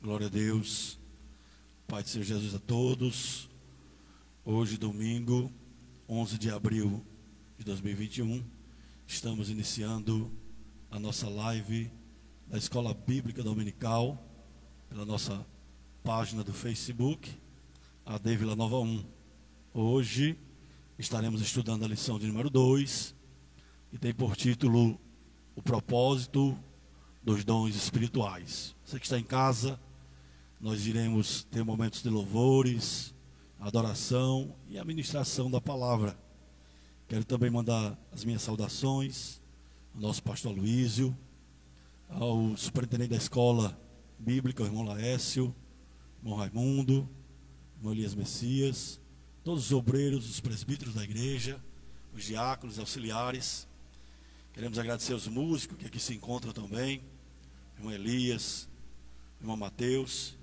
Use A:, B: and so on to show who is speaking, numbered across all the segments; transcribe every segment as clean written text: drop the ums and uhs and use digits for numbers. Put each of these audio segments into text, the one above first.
A: Glória a Deus. Pai do Senhor Jesus a todos. Hoje, domingo, 11 de abril de 2021, estamos iniciando a nossa live da Escola Bíblica Dominical pela nossa página do Facebook, AD Vila Nova 1. Hoje estaremos estudando a lição de número 2, que tem por título o propósito dos dons espirituais. Você que está em casa, nós iremos ter momentos de louvores, adoração e a ministração da palavra. Quero também mandar as minhas saudações ao nosso pastor Luísio, ao superintendente da escola bíblica, o irmão Laécio, irmão Raimundo, irmão Elias Messias, todos os obreiros, os presbíteros da igreja, os diáconos, auxiliares. Queremos agradecer aos músicos que aqui se encontram também, irmão Elias, irmão Mateus.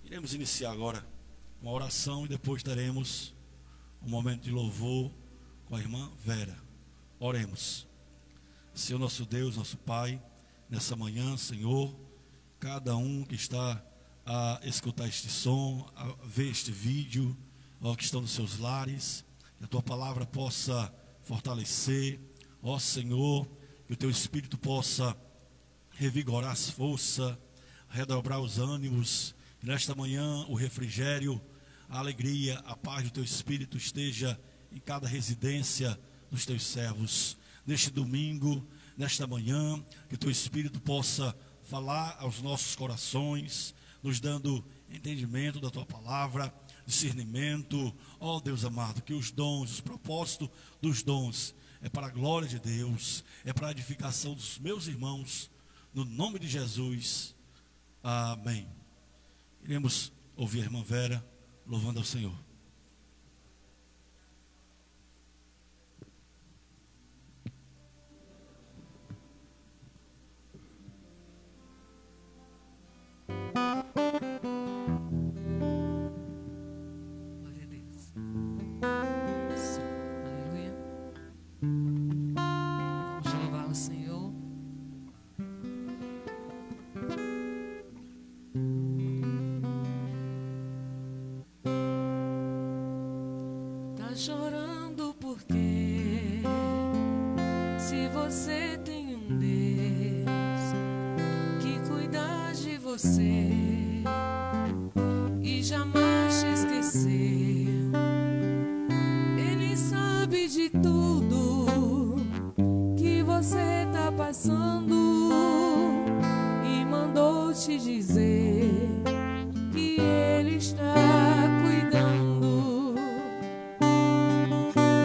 A: Iremos iniciar agora uma oração e depois teremos um momento de louvor com a irmã Vera. Oremos. Senhor nosso Deus, nosso Pai, nessa manhã, Senhor, cada um que está a escutar este som, a ver este vídeo, ó, que estão nos seus lares, que a Tua palavra possa fortalecer, ó Senhor, que o Teu Espírito possa revigorar as forças, redobrar os ânimos, que nesta manhã o refrigério, a alegria, a paz do Teu Espírito esteja em cada residência dos Teus servos. Neste domingo, nesta manhã, que o Teu Espírito possa falar aos nossos corações, nos dando entendimento da Tua palavra, discernimento. Ó Deus amado, que os dons, os propósitos dos dons é para a glória de Deus, é para a edificação dos meus irmãos, no nome de Jesus, amém. Iremos ouvir a irmã Vera louvando ao Senhor.
B: Glória a Deus. Aleluia. Vamos louvar o Senhor. Tá chorando porque se você tem um Deus que cuida de você e jamais te esqueceu, Ele sabe de tudo que você tá passando e mandou te dizer que Ele está cuidando.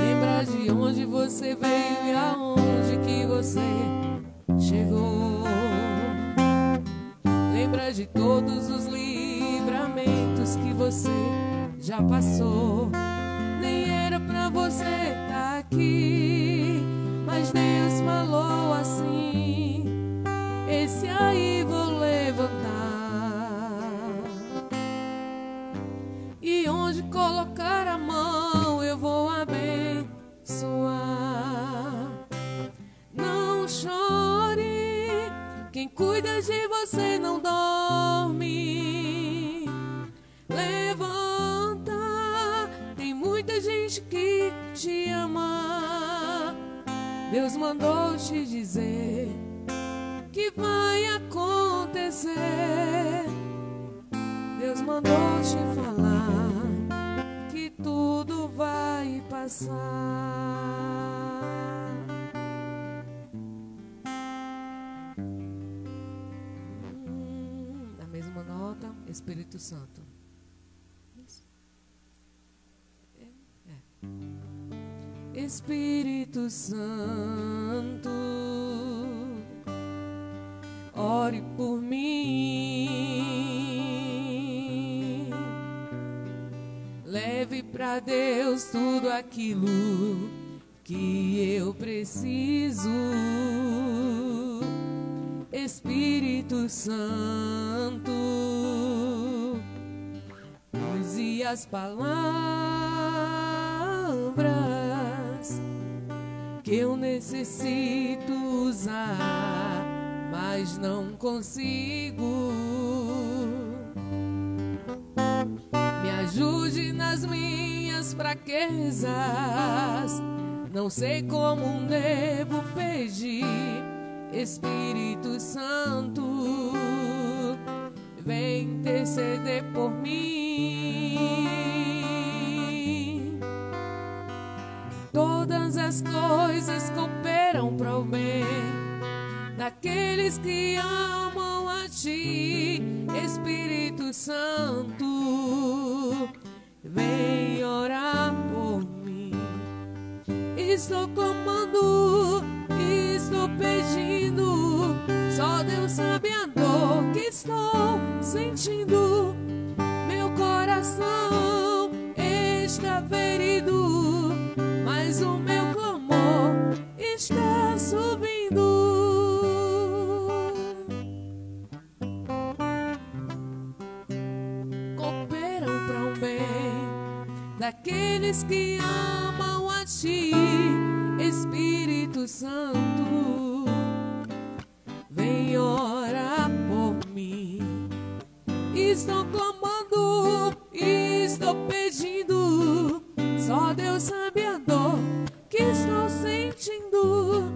B: Lembra de onde você veio e aonde que você chegou. Lembra de todos os livramentos que você já passou. Nem era pra você estar aqui, mas Deus falou assim: esse aí vou levantar, e onde colocar a mão eu vou abençoar. Não chore, quem cuida de você não dorme. Levanta, tem muita gente que te ama. Deus mandou te dizer que vai acontecer. Deus mandou te falar que tudo vai passar. Na mesma nota, Espírito Santo. Isso. Espírito Santo, ore por mim. Leve pra Deus tudo aquilo que eu preciso. Espírito Santo, use as palavras que eu necessito usar, mas não consigo. minhas fraquezas, não sei como devo pedir. Espírito Santo, vem interceder por mim. Todas as coisas cooperam para o bem daqueles que amam a Ti. Espírito Santo, vem orar por mim. Estou clamando, estou pedindo, só Deus sabe a dor que estou sentindo. Meu coração está ferido, mas o meu clamor está subindo. Cooperam para o bem daqueles que amam a Ti. Espírito Santo, vem orar por mim. Estou clamando, estou pedindo, só Deus sabe a dor que estou sentindo.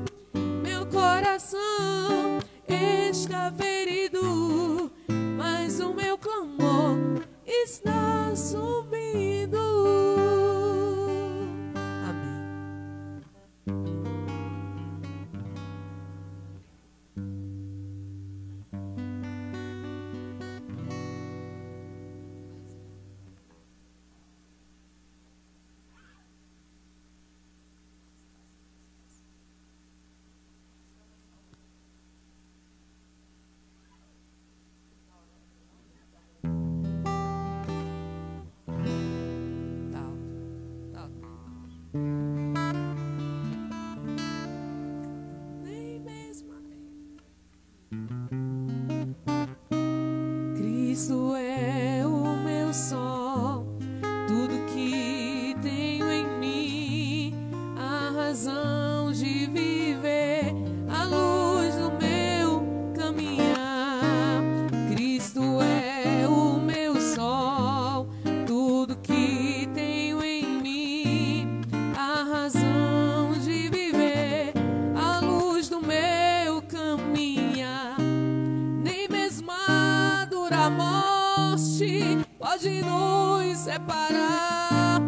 B: Meu coração está ferido, mas o meu clamor está subindo. Cristo é o meu sol, tudo que tenho em mim, a razão de viver, a luz do meu caminhar. Cristo é o meu sol, tudo que tenho em mim, a razão de viver, a luz do meu caminhar. Nem mesmo a dura morte pode nos separar,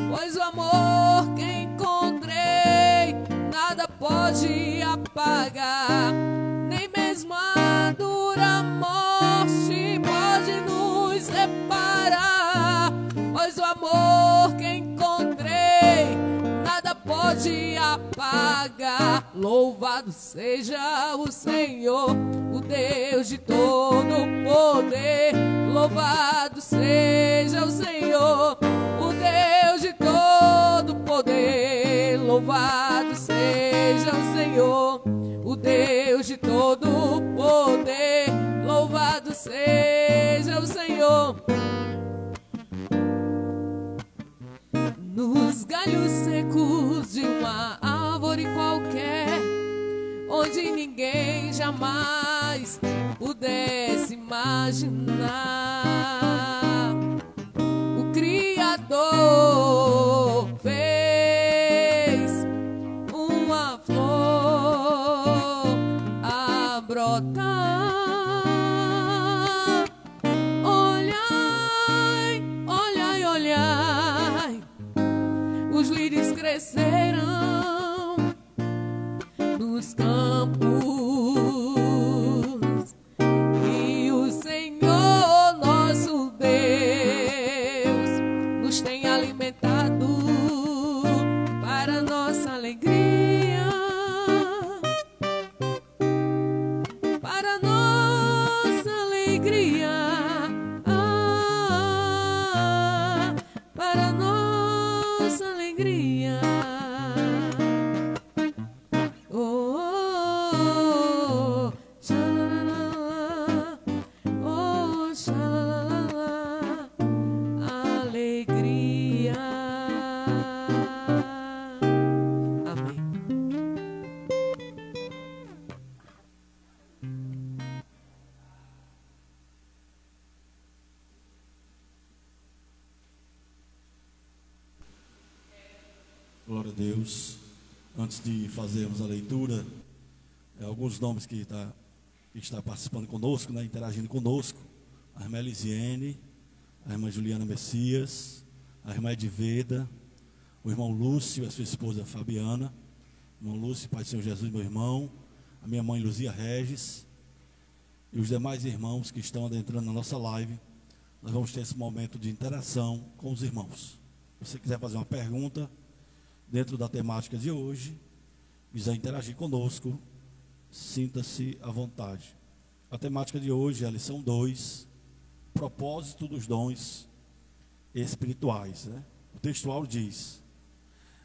B: pois o amor que encontrei nada pode apagar. Nem mesmo a dura morte pode nos separar, pois o amor que encontrei nada pode apagar. Louvado seja o Senhor, o Deus de todo poder. Louvado seja o Senhor, o Deus de todo poder. Louvado seja o Senhor, o Deus de todo poder. Louvado seja o Senhor. Nos galhos secos de uma árvore qualquer, onde ninguém jamais pudesse imaginar, o Criador fez uma flor a brotar. Olhai, olhai, olhai, os lírios crescerão nos campos, e o Senhor nosso Deus nos tem alimentado para nossa alegria, para nossa alegria, para nossa alegria.
A: Glória a Deus. Antes de fazermos a leitura, alguns nomes que está participando conosco, né, interagindo conosco: a irmã Elisiene, a irmã Juliana Messias, a irmã Edveda, o irmão Lúcio e a sua esposa Fabiana. Irmão Lúcio, Pai do Senhor Jesus, meu irmão, a minha mãe Luzia Regis e os demais irmãos que estão adentrando na nossa live. Nós vamos ter esse momento de interação com os irmãos. Se você quiser fazer uma pergunta dentro da temática de hoje, quiser interagir conosco, sinta-se à vontade. A temática de hoje é a lição 2, propósito dos dons espirituais, né? O textual diz: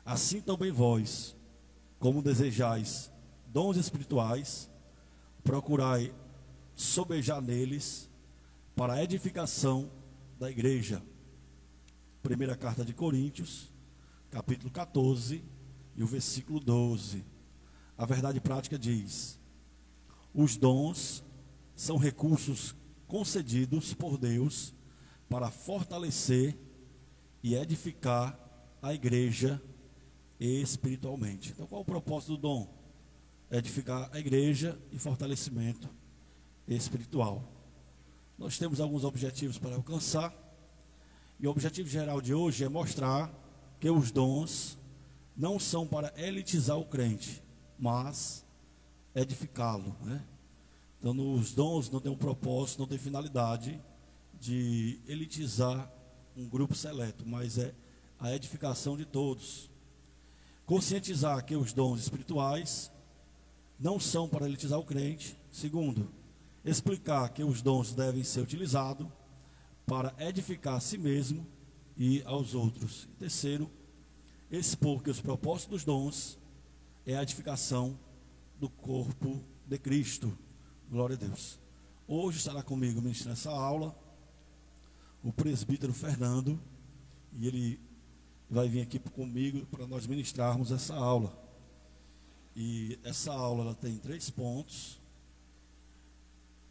A: assim também vós, como desejais dons espirituais, procurai sobejar neles para a edificação da igreja. Primeira carta de Coríntios, capítulo 14 e o versículo 12. A verdade prática diz: os dons são recursos concedidos por Deus para fortalecer e edificar a igreja espiritualmente. Então, qual é o propósito do dom? Edificar a igreja e fortalecimento espiritual. Nós temos alguns objetivos para alcançar, e o objetivo geral de hoje é mostrar que os dons não são para elitizar o crente, mas edificá-lo, né? Então, os dons não têm um propósito, não têm finalidade de elitizar um grupo seleto, mas é a edificação de todos. Conscientizar que os dons espirituais não são para elitizar o crente. Segundo, explicar que os dons devem ser utilizados para edificar a si mesmo e aos outros. Terceiro, expor que os propósitos dos dons é a edificação do corpo de Cristo. Glória a Deus. Hoje estará comigo ministrando essa aula o presbítero Fernando, e ele vai vir aqui comigo para nós ministrarmos essa aula. E essa aula ela tem 3 pontos,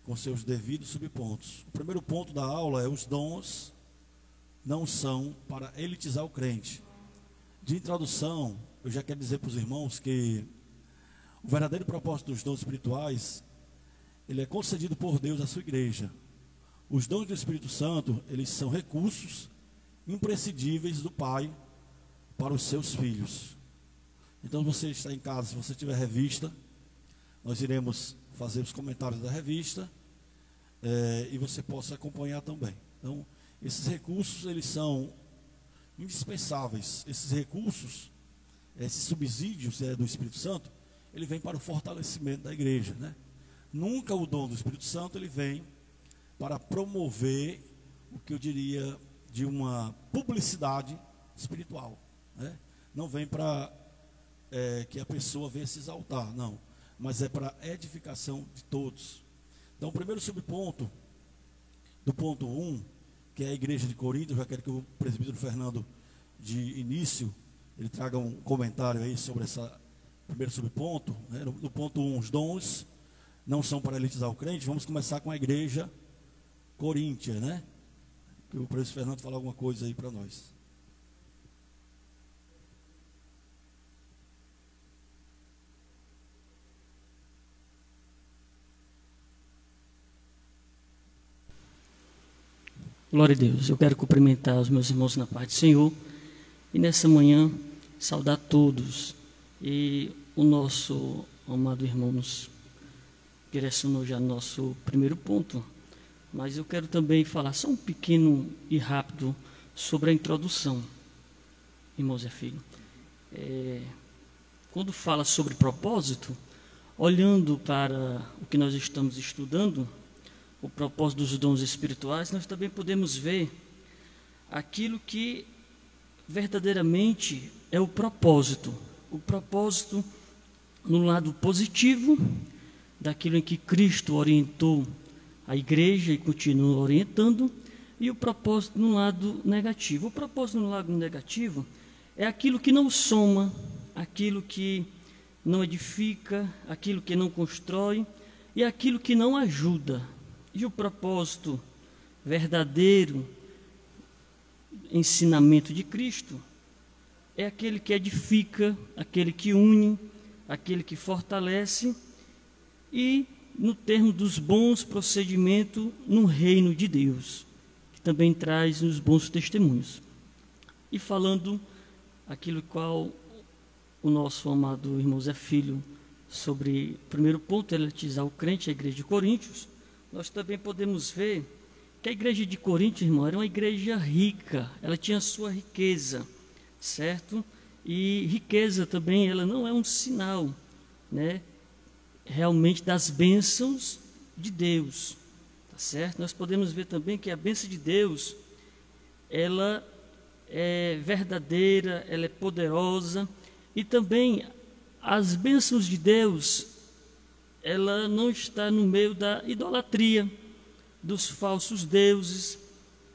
A: com seus devidos subpontos. O primeiro ponto da aula é: os dons não são para elitizar o crente. De introdução, eu já quero dizer para os irmãos que o verdadeiro propósito dos dons espirituais, ele é concedido por Deus à sua igreja. Os dons do Espírito Santo, eles são recursos imprescindíveis do Pai para os seus filhos. Então, você está em casa, se você tiver revista, nós iremos fazer os comentários da revista, e você possa acompanhar também. Então, esses recursos, eles são indispensáveis. Esses recursos, esses subsídios do Espírito Santo, ele vem para o fortalecimento da igreja, né? Nunca o dom do Espírito Santo ele vem para promover o que eu diria de uma publicidade espiritual, né? Não vem para que a pessoa venha se exaltar, não, mas é para a edificação de todos. Então, o primeiro subponto do ponto 1, que é a igreja de Corinto, eu já quero que o presbítero Fernando, de início, ele traga um comentário aí sobre esse primeiro subponto, né? No ponto 1, os dons não são para elitizar o crente. Vamos começar com a igreja coríntia, né? Que o presbítero Fernando fala alguma coisa aí para nós.
C: Glória a Deus. Eu quero cumprimentar os meus irmãos na paz do Senhor e nessa manhã saudar todos. E o nosso amado irmão nos direcionou já nosso primeiro ponto, mas eu quero também falar só um pequeno e rápido sobre a introdução, irmãos e filhos. Quando fala sobre propósito, olhando para o que nós estamos estudando, o propósito dos dons espirituais, nós também podemos ver aquilo que verdadeiramente é o propósito no lado positivo, daquilo em que Cristo orientou a igreja e continua orientando, e o propósito no lado negativo. O propósito no lado negativo é aquilo que não soma, aquilo que não edifica, aquilo que não constrói e aquilo que não ajuda. E o propósito verdadeiro, ensinamento de Cristo, é aquele que edifica, aquele que une, aquele que fortalece e no termo dos bons procedimentos no reino de Deus, que também traz os bons testemunhos. E falando aquilo qual o nosso amado irmão Zé Filho, sobre o primeiro ponto, elitizar o crente, a igreja de Coríntios, nós também podemos ver que a igreja de Coríntios, irmão, era uma igreja rica, ela tinha sua riqueza, certo? E riqueza também, ela não é um sinal, né, realmente das bênçãos de Deus, tá certo? Nós podemos ver também que a bênção de Deus, ela é verdadeira, ela é poderosa, e também as bênçãos de Deus, ela não está no meio da idolatria, dos falsos deuses,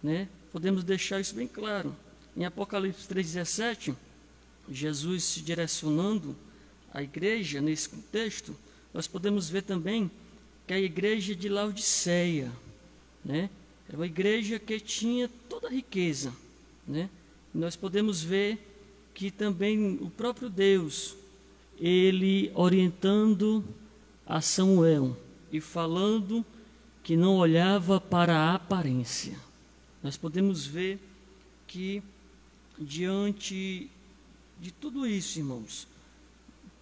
C: né? Podemos deixar isso bem claro. Em Apocalipse 3,17, Jesus se direcionando à igreja, nesse contexto, nós podemos ver também que a igreja de Laodiceia, né, era uma igreja que tinha toda a riqueza, né? E nós podemos ver que também o próprio Deus, ele orientando a Samuel e falando que não olhava para a aparência. Nós podemos ver que diante de tudo isso, irmãos,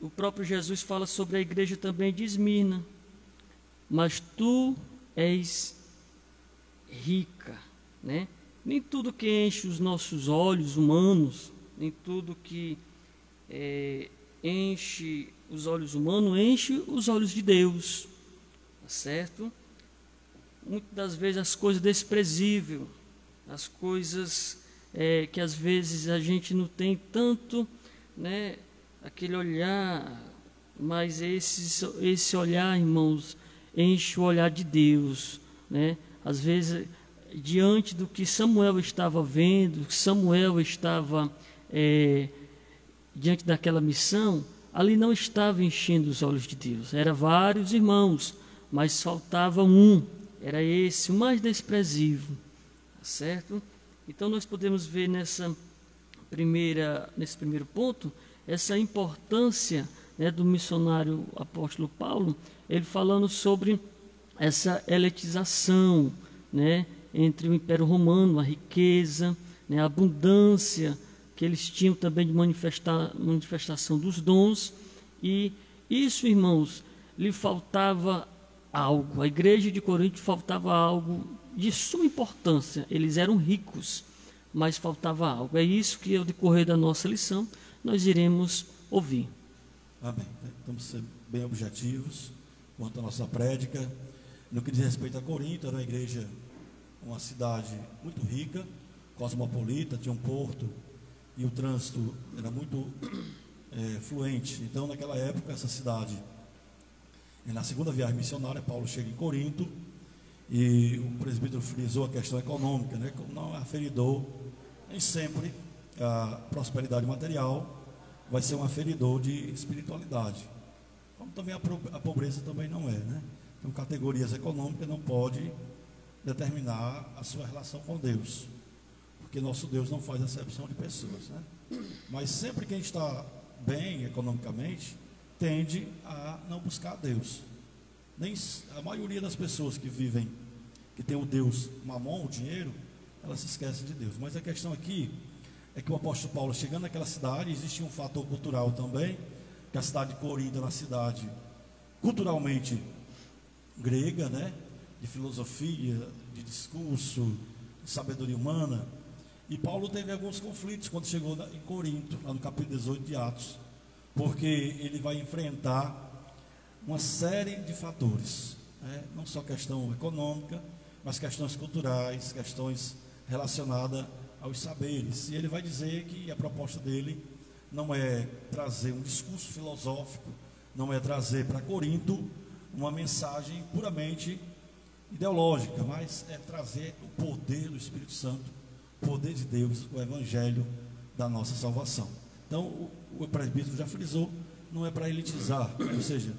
C: o próprio Jesus fala sobre a igreja também de Esmirna. Mas tu és rica, né? Nem tudo que enche os nossos olhos humanos, nem tudo que enche os olhos humanos, enche os olhos de Deus, tá certo? Muitas das vezes as coisas desprezíveis, as coisas que às vezes a gente não tem tanto, né, aquele olhar, mas esse olhar, irmãos, enche o olhar de Deus, né? Às vezes, diante do que Samuel estava vendo, Samuel estava diante daquela missão, ali não estava enchendo os olhos de Deus, eram vários irmãos, mas faltava um, era esse, o mais desprezível, certo? Então nós podemos ver nesse primeiro ponto, essa importância, né, do missionário apóstolo Paulo, ele falando sobre essa elitização, né, entre o Império Romano, a riqueza, né, a abundância que eles tinham também de manifestação dos dons, e isso, irmãos, lhe faltava algo. A igreja de Corinto faltava algo de suma importância. Eles eram ricos, mas faltava algo. É isso que, ao decorrer da nossa lição, nós iremos ouvir.
A: Amém. Vamos ser bem objetivos quanto à nossa prédica. No que diz respeito a Corinto, era uma igreja, uma cidade muito rica, cosmopolita, tinha um porto e o trânsito era muito fluente. Então, naquela época, essa cidade, na segunda viagem missionária, Paulo chega em Corinto e o presbítero frisou a questão econômica, né? Como não é aferidor, nem sempre a prosperidade material vai ser um aferidor de espiritualidade, como também a pobreza também não é, né? Então, categorias econômicas não pode determinar a sua relação com Deus, porque nosso Deus não faz acepção de pessoas, né? Mas sempre que a gente está bem economicamente, tende a não buscar Deus. Nem a maioria das pessoas que vivem, que tem o Deus mamon, o dinheiro, elas se esquecem de Deus. Mas a questão aqui é que o apóstolo Paulo, chegando naquela cidade, existia um fator cultural também, que a cidade de Corinto era uma cidade culturalmente grega, né? De filosofia, de discurso, de sabedoria humana. E Paulo teve alguns conflitos quando chegou em Corinto, lá no capítulo 18 de Atos, porque ele vai enfrentar uma série de fatores, né? Não só questão econômica, mas questões culturais, questões relacionadas aos saberes. E ele vai dizer que a proposta dele não é trazer um discurso filosófico, não é trazer para Corinto uma mensagem puramente ideológica, mas é trazer o poder do Espírito Santo, o poder de Deus, o evangelho da nossa salvação. Então, o presbítero já frisou, não é para elitizar, ou seja,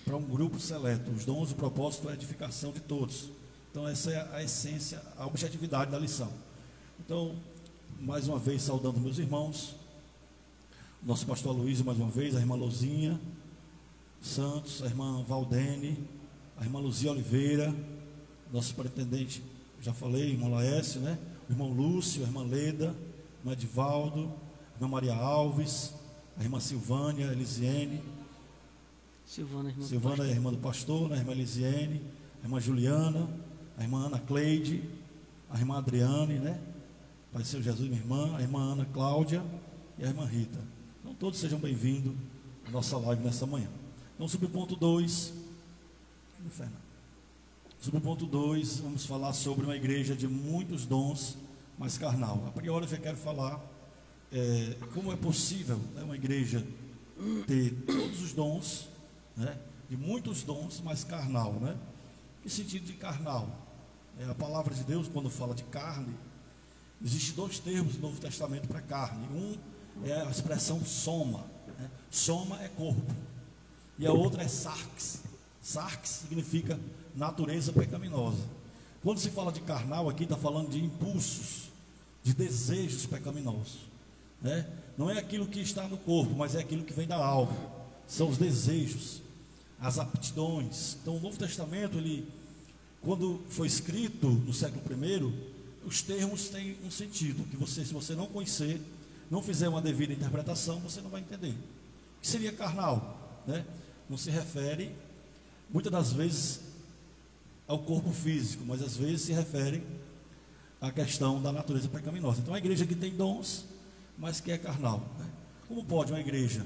A: para um grupo seleto. Os dons, o propósito é a edificação de todos. Então, essa é a essência, a objetividade da lição. Então, mais uma vez, saudando meus irmãos, nosso pastor Aloysio mais uma vez, a irmã Lozinha Santos, a irmã Valdene, a irmã Luzia Oliveira, nosso superintendente, já falei, irmão Laércio, né? O irmão Lúcio, a irmã Leda, o irmão Edivaldo, a irmã Maria Alves, a irmã Silvânia, Elisiene. Silvana é a irmã do pastor, né? A irmã Elisiene, a irmã Juliana, a irmã Ana Cleide, a irmã Adriane, né? Pai do Senhor Jesus, minha irmã, a irmã Ana Cláudia e a irmã Rita. Então todos sejam bem-vindos à nossa live nessa manhã. Então, sobre o ponto 2, sobre o ponto 2, vamos falar sobre uma igreja de muitos dons, mas carnal. A priori eu já quero falar como é possível, né, uma igreja ter todos os dons, né, de muitos dons, mas carnal, né? Que sentido de carnal? A palavra de Deus, quando fala de carne, existem 2 termos no Novo Testamento para carne. Um é a expressão soma, né? Soma é corpo. E a outra é sarx. Sarx significa natureza pecaminosa. Quando se fala de carnal aqui, está falando de impulsos, de desejos pecaminosos, né? Não é aquilo que está no corpo, mas é aquilo que vem da alma. São os desejos, as aptidões. Então o Novo Testamento, ele, quando foi escrito no século I, os termos têm um sentido, que você, se você não conhecer, não fizer uma devida interpretação, você não vai entender. O que seria carnal, né? Não se refere, muitas das vezes, ao corpo físico, mas às vezes se refere à questão da natureza pecaminosa. Então a igreja que tem dons, mas que é carnal, né? Como pode uma igreja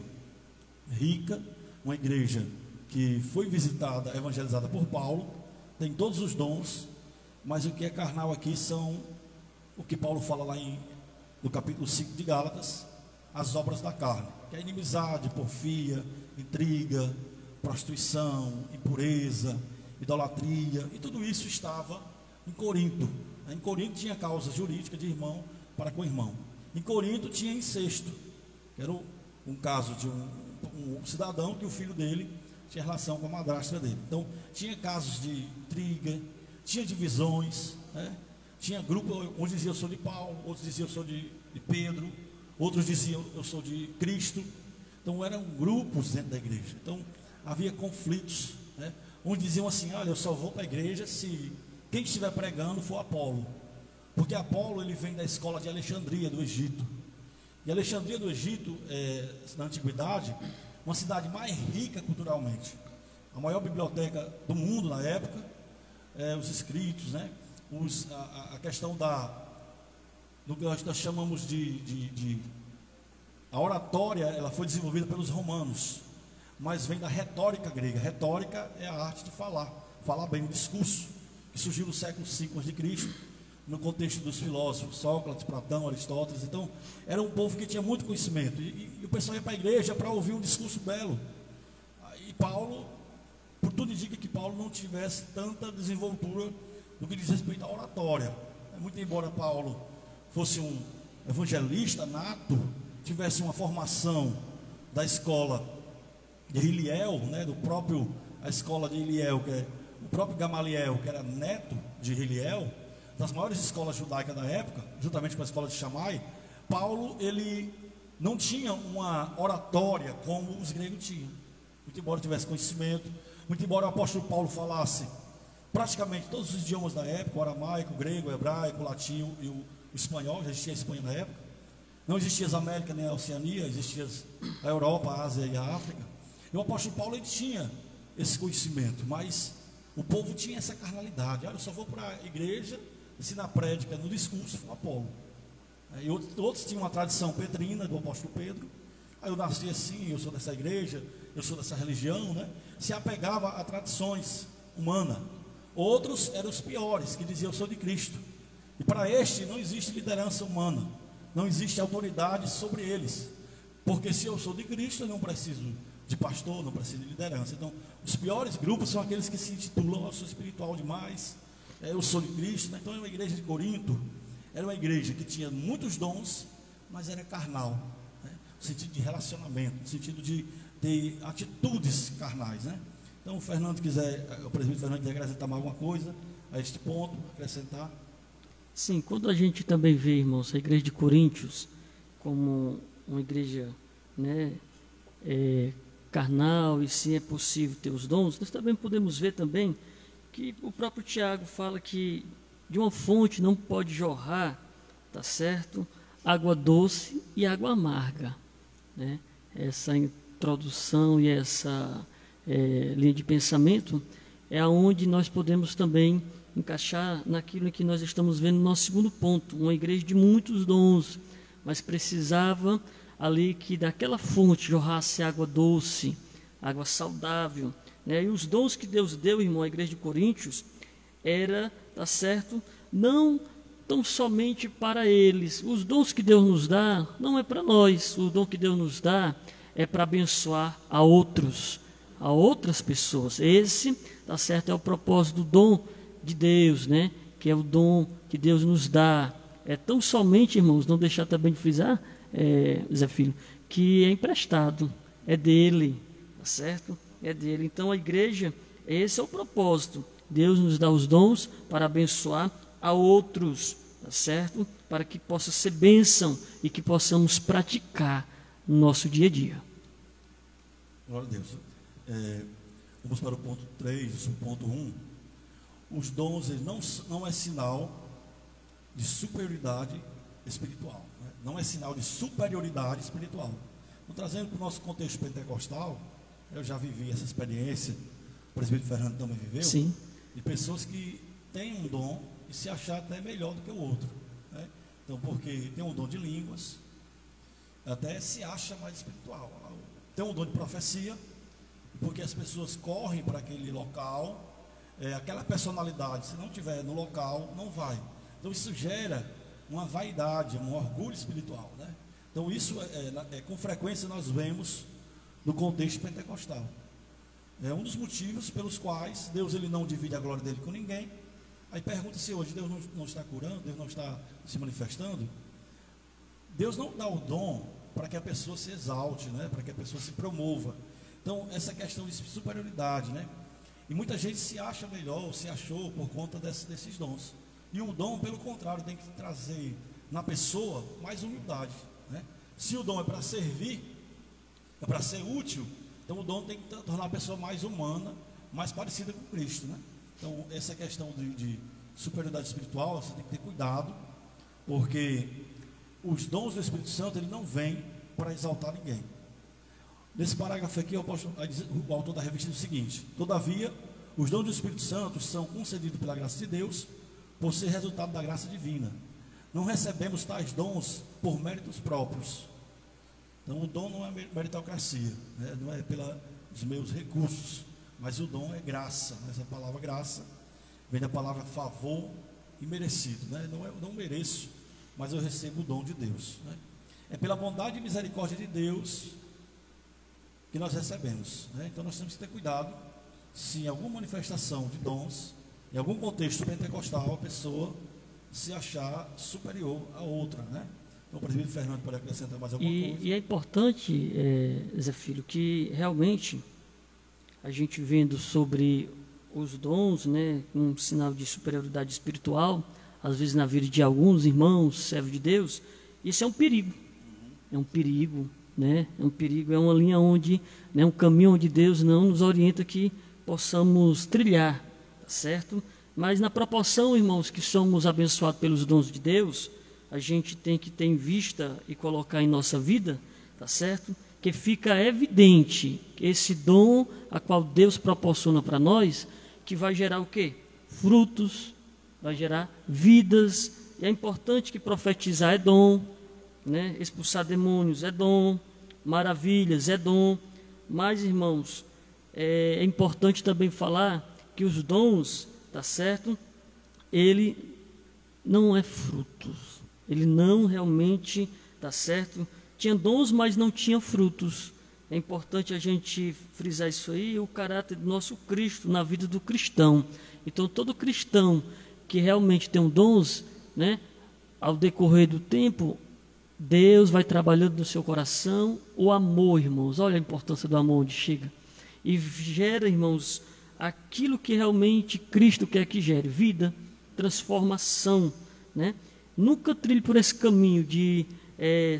A: rica, uma igreja que foi visitada, evangelizada por Paulo, tem todos os dons, mas o que é carnal aqui são o que Paulo fala lá no capítulo 5 de Gálatas, as obras da carne, que é inimizade, porfia, intriga, prostituição, impureza, idolatria, e tudo isso estava em Corinto. Em Corinto tinha causa jurídica de irmão para com irmão. Em Corinto tinha incesto, que era um caso de um cidadão que o filho dele tinha relação com a madrasta dele. Então tinha casos de intriga, tinha divisões, né? Tinha grupo, uns diziam eu sou de Paulo, outros diziam eu sou de Pedro, outros diziam eu sou de Cristo. Então eram grupos dentro da igreja. Então havia conflitos, né? Uns diziam assim, olha, eu só vou para a igreja se quem estiver pregando for Apolo, porque Apolo ele vem da escola de Alexandria do Egito. E Alexandria do Egito, na antiguidade, uma cidade mais rica culturalmente, a maior biblioteca do mundo na época, os escritos, né? A questão do que nós chamamos a oratória, ela foi desenvolvida pelos romanos, mas vem da retórica grega. Retórica é a arte de falar bem, o discurso, que surgiu no século V a.C., no contexto dos filósofos, Sócrates, Platão, Aristóteles. Então, era um povo que tinha muito conhecimento, e o pessoal ia para a igreja para ouvir um discurso belo. E Paulo, por tudo indica que Paulo não tivesse tanta desenvoltura no que diz respeito à oratória. Muito embora Paulo fosse um evangelista nato, tivesse uma formação da escola de Hiliel, né, a escola de Hiliel, que é o próprio Gamaliel, que era neto de Hiliel, das maiores escolas judaicas da época, juntamente com a escola de Shammai. Paulo, ele não tinha uma oratória como os gregos tinham, muito embora tivesse conhecimento, muito embora o apóstolo Paulo falasse praticamente todos os idiomas da época, o aramaico, o grego, o hebraico, o latim e o espanhol. Já existia a Espanha na época, não existia as Américas nem a Oceania, existia a Europa, a Ásia e a África. E o apóstolo Paulo, ele tinha esse conhecimento, mas o povo tinha essa carnalidade. Olha, eu só vou para a igreja se na prédica, no discurso, for Apolo. E outros tinham uma tradição petrina do apóstolo Pedro. Aí eu nasci assim, eu sou dessa igreja, eu sou dessa religião, né? Se apegava a tradições humanas. Outros eram os piores, que diziam eu sou de Cristo. E para este não existe liderança humana, não existe autoridade sobre eles, porque se eu sou de Cristo, eu não preciso de pastor, não preciso de liderança. Então, os piores grupos são aqueles que se intitulam, eu sou espiritual demais, eu sou de Cristo, né? Então, a igreja de Corinto era uma igreja que tinha muitos dons, mas era carnal, né? No sentido de relacionamento, no sentido de ter atitudes carnais, né? Então, o Fernando o presbítero Fernando quiser acrescentar mais alguma coisa a este ponto, acrescentar.
C: Sim, quando a gente também vê, irmãos, a igreja de Coríntios como uma igreja né, carnal, e sim é possível ter os dons, nós também podemos ver também que o próprio Tiago fala que de uma fonte não pode jorrar, tá certo, água doce e água amarga, né? Essa introdução e essa linha de pensamento é aonde nós podemos também encaixar naquilo que nós estamos vendo no nosso segundo ponto, uma igreja de muitos dons, mas precisava ali que daquela fonte jorrasse água doce, água saudável, né? E os dons que Deus deu, irmão, à igreja de Coríntios, era, tá certo, não tão somente para eles. Os dons que Deus nos dá não é para nós, o dom que Deus nos dá é para abençoar a outros, a outras pessoas. Esse, tá certo, é o propósito do dom de Deus, né? Que é o dom que Deus nos dá. É tão somente, irmãos, não deixar também de frisar, Zé Filho, que é emprestado, é dele, tá certo? É dele. Então a igreja, esse é o propósito. Deus nos dá os dons para abençoar a outros, tá certo? Para que possa ser bênção e que possamos praticar no nosso dia a dia.
A: Glória a Deus. Vamos para o ponto 3, o ponto 1. Os dons não é sinal de superioridade espiritual. Né? Não é sinal de superioridade espiritual. Então, trazendo para o nosso contexto pentecostal, eu já vivi essa experiência, o presbítero Fernando também viveu,
C: Sim.
A: de pessoas que têm um dom e se achar até melhor do que o outro. Né? Então, porque tem um dom de línguas, até se acha mais espiritual. Tem um dom de profecia, porque as pessoas correm para aquele local, aquela personalidade, se não estiver no local, não vai. Então isso gera uma vaidade, um orgulho espiritual, né? Então isso com frequência nós vemos no contexto pentecostal. É um dos motivos pelos quais Deus ele não divide a glória dele com ninguém. Aí pergunta se hoje Deus não está curando, Deus não está se manifestando. Deus não dá o dom para que a pessoa se exalte, né? Para que a pessoa se promova. Então essa questão de superioridade, né? E muita gente se acha melhor, ou se achou por conta desses dons. E o dom, pelo contrário, tem que trazer na pessoa mais humildade, né? Se o dom é para servir, é para ser útil, então o dom tem que tornar a pessoa mais humana, mais parecida com Cristo, né? Então essa questão de superioridade espiritual, você tem que ter cuidado, porque os dons do Espírito Santo, ele não vem para exaltar ninguém. Nesse parágrafo aqui, o autor da revista diz o seguinte: todavia, os dons do Espírito Santo são concedidos pela graça de Deus, por ser resultado da graça divina. Não recebemos tais dons por méritos próprios. Então, o dom não é meritocracia, né? Não é pelos meus recursos, mas o dom é graça. Essa palavra graça vem da palavra favor e merecido, né? Não mereço, mas eu recebo o dom de Deus, né? É pela bondade e misericórdia de Deus que nós recebemos, né? Então nós temos que ter cuidado se em alguma manifestação de dons, em algum contexto pentecostal, a pessoa se achar superior a outra, né? Então o presbítero Fernando pode acrescentar mais alguma coisa.
C: E é importante, Zé Filho, que realmente a gente vendo sobre os dons, né, um sinal de superioridade espiritual, às vezes na vida de alguns irmãos, servos de Deus, isso é um perigo. É um perigo, né? É um perigo, é uma linha onde, né, um caminho onde Deus não nos orienta que possamos trilhar, tá certo? Mas na proporção, irmãos, que somos abençoados pelos dons de Deus, a gente tem que ter em vista e colocar em nossa vida, tá certo? Que fica evidente que esse dom a qual Deus proporciona para nós, que vai gerar o quê? Frutos, vai gerar vidas. E é importante que profetizar é dom, né? Expulsar demônios é dom, maravilhas é dom. Mas, irmãos, é importante também falar que os dons, tá certo? Ele não é frutos. Ele não realmente, tá certo? Tinha dons, mas não tinha frutos. É importante a gente frisar isso aí, o caráter do nosso Cristo na vida do cristão. Então, todo cristão que realmente tem dons, né, ao decorrer do tempo, Deus vai trabalhando no seu coração o amor, irmãos. Olha a importância do amor onde chega. E gera, irmãos, aquilo que realmente Cristo quer que gere: vida, transformação, né? Nunca trilhe por esse caminho de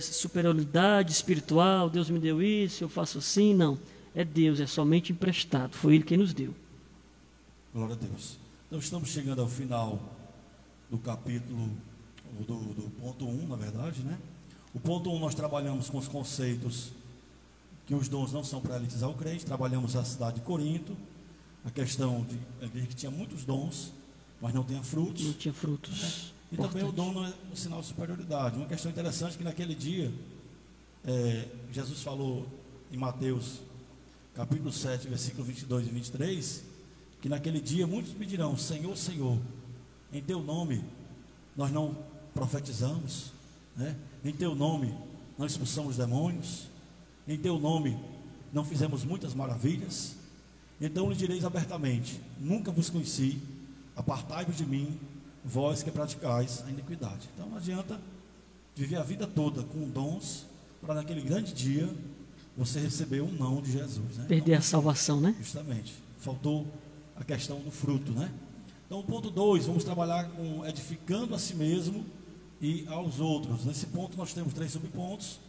C: superioridade espiritual, Deus me deu isso, eu faço assim, não. É Deus, é somente emprestado, foi Ele quem nos deu.
A: Glória a Deus. Então estamos chegando ao final do capítulo, do ponto 1, na verdade, né? O ponto 1 nós trabalhamos com os conceitos que os dons não são para elitizar o crente, trabalhamos a cidade de Corinto, a questão de a igreja que tinha muitos dons, mas não tinha frutos.
C: Não tinha frutos.
A: Né? E também o dom não é um sinal de superioridade. Uma questão interessante é que naquele dia, Jesus falou em Mateus, capítulo 7, versículo 22 e 23, que naquele dia muitos me dirão: Senhor, Senhor, em teu nome nós não profetizamos, né? Em teu nome não expulsamos demônios, em teu nome não fizemos muitas maravilhas. Então lhe direis abertamente: nunca vos conheci, apartai-vos de mim, vós que praticais a iniquidade. Então não adianta viver a vida toda com dons para naquele grande dia você receber um não de Jesus, né?
C: Perder
A: então,
C: a salvação, né?
A: Justamente, faltou a questão do fruto, né? Então o ponto 2, vamos trabalhar com edificando a si mesmo e aos outros. Nesse ponto nós temos 3 subpontos,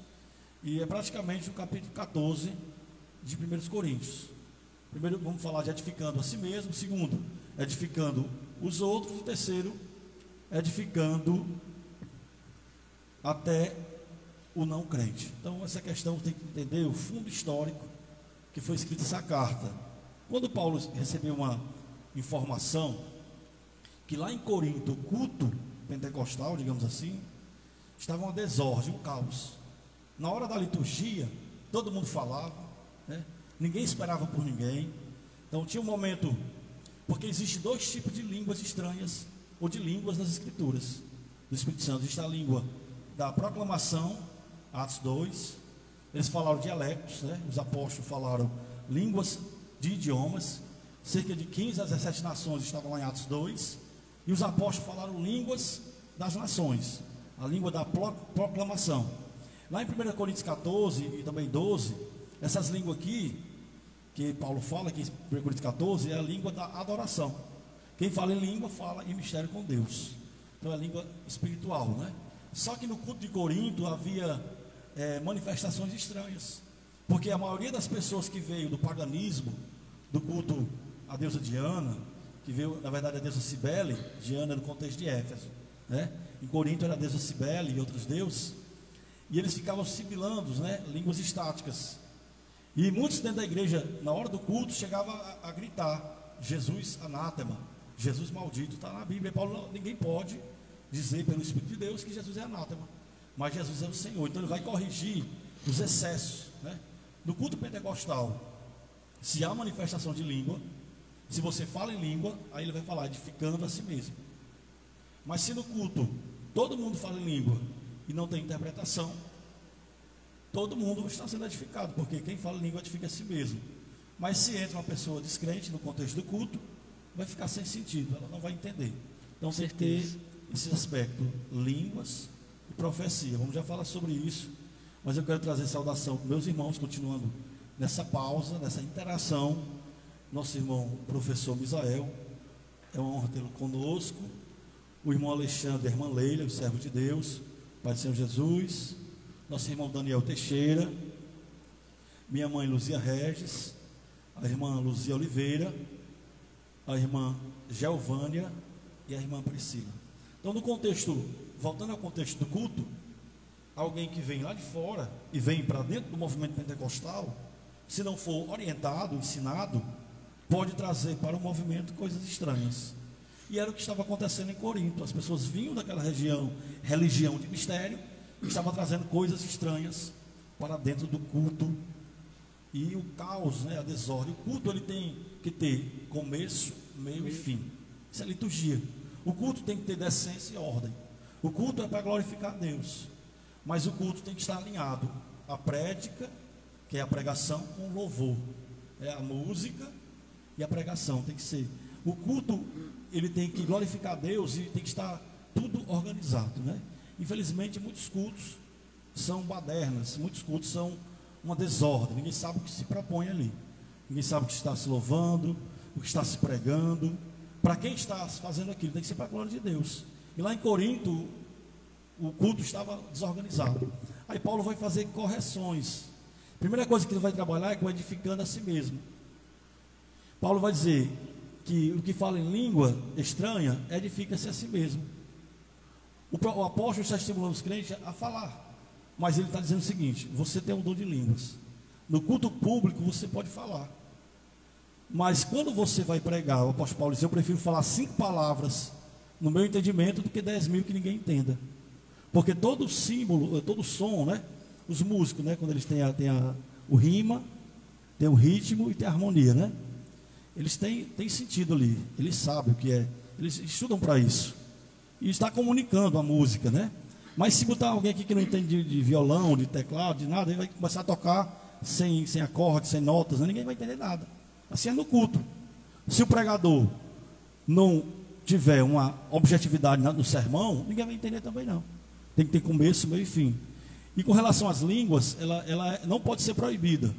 A: e é praticamente o capítulo 14 de 1 Coríntios. Primeiro vamos falar de edificando a si mesmo, segundo, edificando os outros, e terceiro, edificando até o não crente. Então essa questão tem que entender o fundo histórico que foi escrita essa carta. Quando Paulo recebeu uma informação que lá em Corinto o culto pentecostal, digamos assim, estava uma desordem, um caos. Na hora da liturgia todo mundo falava, né? Ninguém esperava por ninguém. Então tinha um momento, porque existe 2 tipos de línguas estranhas, ou de línguas nas escrituras do Espírito Santo. Existe a língua da proclamação, Atos 2, eles falaram dialectos, né? Os apóstolos falaram línguas de idiomas, cerca de 15 a 17 nações estavam lá em Atos 2, e os apóstolos falaram línguas das nações, a língua da proclamação. Lá em 1 Coríntios 14 e também 12, essas línguas aqui, que Paulo fala aqui em 1 Coríntios 14, é a língua da adoração. Quem fala em língua, fala em mistério com Deus. Então é a língua espiritual, né? Só que no culto de Corinto havia manifestações estranhas, porque a maioria das pessoas que veio do paganismo, do culto à deusa Diana, que veio, na verdade, a deusa Cibele, Diana no contexto de Éfeso, né? Em Corinto era a deusa Cibele e outros deuses, e eles ficavam sibilando, né? Línguas estáticas. E muitos dentro da igreja, na hora do culto, chegavam a gritar: Jesus anátema, Jesus maldito. Está na Bíblia. Paulo, ninguém pode dizer pelo Espírito de Deus que Jesus é anátema, mas Jesus é o Senhor. Então ele vai corrigir os excessos, né? No culto pentecostal, se há manifestação de língua, se você fala em língua, aí ele vai falar edificando a si mesmo. Mas se no culto todo mundo fala em língua e não tem interpretação, todo mundo está sendo edificado, porque quem fala em língua edifica a si mesmo. Mas se entra uma pessoa descrente no contexto do culto, vai ficar sem sentido, ela não vai entender. Então tem que ter esse aspecto, línguas e profecia. Vamos já falar sobre isso, mas eu quero trazer saudação para meus irmãos, continuando nessa pausa, nessa interação. Nosso irmão professor Misael, é uma honra tê-lo conosco. O irmão Alexandre e a irmã Leila, os servos de Deus, Pai do Senhor Jesus. Nosso irmão Daniel Teixeira, minha mãe Luzia Regis, a irmã Luzia Oliveira, a irmã Geovânia e a irmã Priscila. Então, no contexto, voltando ao contexto do culto, alguém que vem lá de fora e vem para dentro do movimento pentecostal, se não for orientado, ensinado, pode trazer para o movimento coisas estranhas. E era o que estava acontecendo em Corinto. As pessoas vinham daquela religião de mistério, estava trazendo coisas estranhas para dentro do culto, e o caos, né, a desordem. O culto ele tem que ter começo, meio e fim. Isso é liturgia. O culto tem que ter decência e ordem. O culto é para glorificar a Deus, mas o culto tem que estar alinhado à prédica, que é a pregação, com o louvor. É a música e a pregação tem que ser. O culto ele tem que glorificar a Deus e tem que estar tudo organizado, né? Infelizmente, muitos cultos são badernas, muitos cultos são uma desordem. Ninguém sabe o que se propõe ali. Ninguém sabe o que está se louvando, o que está se pregando. Para quem está fazendo aquilo, tem que ser para a glória de Deus. E lá em Corinto, o culto estava desorganizado. Aí Paulo vai fazer correções. A primeira coisa que ele vai trabalhar é com edificando a si mesmo. Paulo vai dizer que o que fala em língua estranha edifica-se a si mesmo. O apóstolo está estimulando os crentes a falar, mas ele está dizendo o seguinte: você tem um dom de línguas. No culto público você pode falar, mas quando você vai pregar, o apóstolo Paulo diz: eu prefiro falar 5 palavras no meu entendimento do que 10.000 que ninguém entenda. Porque todo símbolo, todo som, né? Os músicos, né? Quando eles têm o rima, tem o ritmo e tem a harmonia, né? Eles têm sentido ali, eles sabem o que é, eles estudam para isso. E está comunicando a música, né? Mas se botar alguém aqui que não entende de violão, de teclado, de nada, ele vai começar a tocar sem acordes, sem notas, né? Ninguém vai entender nada. Assim é no culto. Se o pregador não tiver uma objetividade no sermão, ninguém vai entender também não. Tem que ter começo, meio e fim. E com relação às línguas, ela não pode ser proibida,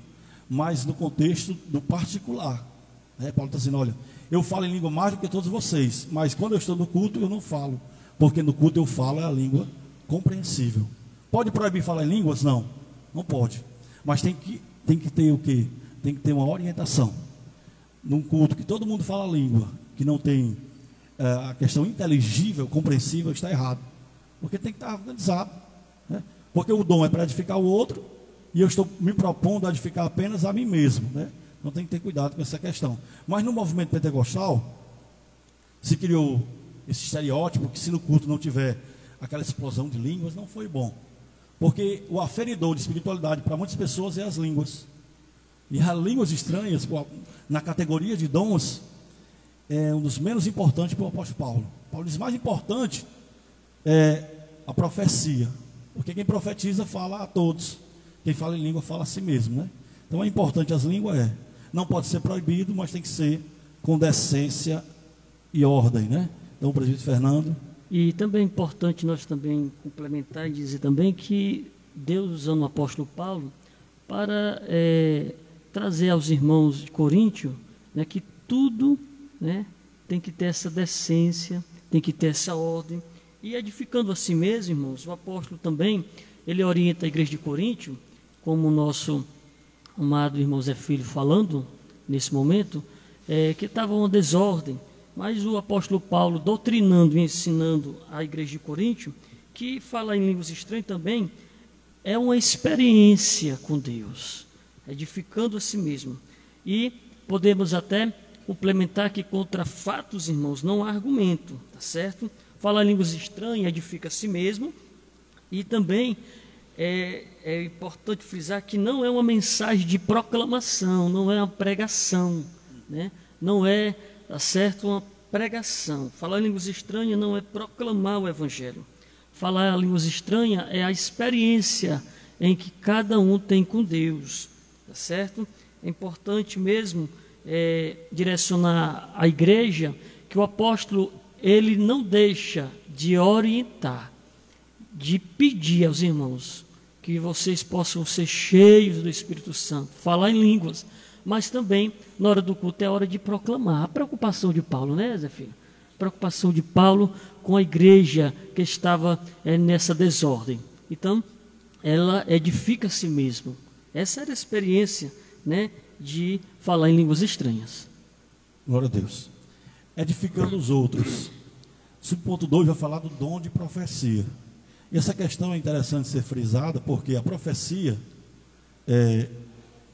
A: mas no contexto do particular. Né? Paulo está dizendo: olha, eu falo em língua mais do que todos vocês, mas quando eu estou no culto eu não falo, porque no culto eu falo a língua compreensível. Pode proibir falar em línguas? Não, não pode. Mas tem que ter o quê? Tem que ter uma orientação. Num culto que todo mundo fala a língua, que não tem a questão inteligível, compreensível, está errado. Porque tem que estar organizado, né? Porque o dom é para edificar o outro, e eu estou me propondo a edificar apenas a mim mesmo, né? Então tem que ter cuidado com essa questão. Mas no movimento pentecostal se criou esse estereótipo que se no culto não tiver aquela explosão de línguas, não foi bom. Porque o aferidor de espiritualidade para muitas pessoas é as línguas. E as línguas estranhas, na categoria de dons, é um dos menos importantes para o apóstolo Paulo. Paulo diz: mais importante é a profecia, porque quem profetiza fala a todos, quem fala em língua fala a si mesmo, né? Então é importante as línguas, não pode ser proibido, mas tem que ser com decência e ordem, né? Então, o presbítero Fernando.
C: E também é importante nós também complementar e dizer também que Deus, usando o apóstolo Paulo para trazer aos irmãos de Coríntio, né, que tudo, né, tem que ter essa decência, tem que ter essa ordem. E edificando a si mesmo, irmãos, o apóstolo também, ele orienta a igreja de Coríntio, como o nosso amado irmão Zé Filho falando nesse momento, que estava uma desordem, mas o apóstolo Paulo doutrinando e ensinando a igreja de Coríntio, que falar em línguas estranhas também é uma experiência com Deus, edificando a si mesmo. E podemos até complementar que contra fatos, irmãos, não há argumento, tá certo? Falar línguas estranhas edifica a si mesmo. E também é importante frisar que não é uma mensagem de proclamação, não é uma pregação, né? Não é, tá certo, uma pregação. Falar línguas estranhas não é proclamar o evangelho. Falar línguas estranhas é a experiência em que cada um tem com Deus, tá certo? É importante mesmo direcionar a igreja que o apóstolo ele não deixa de orientar, de pedir aos irmãos que vocês possam ser cheios do Espírito Santo, falar em línguas, mas também, na hora do culto, é hora de proclamar. A preocupação de Paulo, né, Zé Filho? A preocupação de Paulo com a igreja que estava nessa desordem. Então, ela edifica a si mesmo. Essa era a experiência, né, de falar em línguas estranhas.
A: Glória a Deus. Edificando os outros. Subponto 2 vai falar do dom de profecia. E essa questão é interessante ser frisada, porque a profecia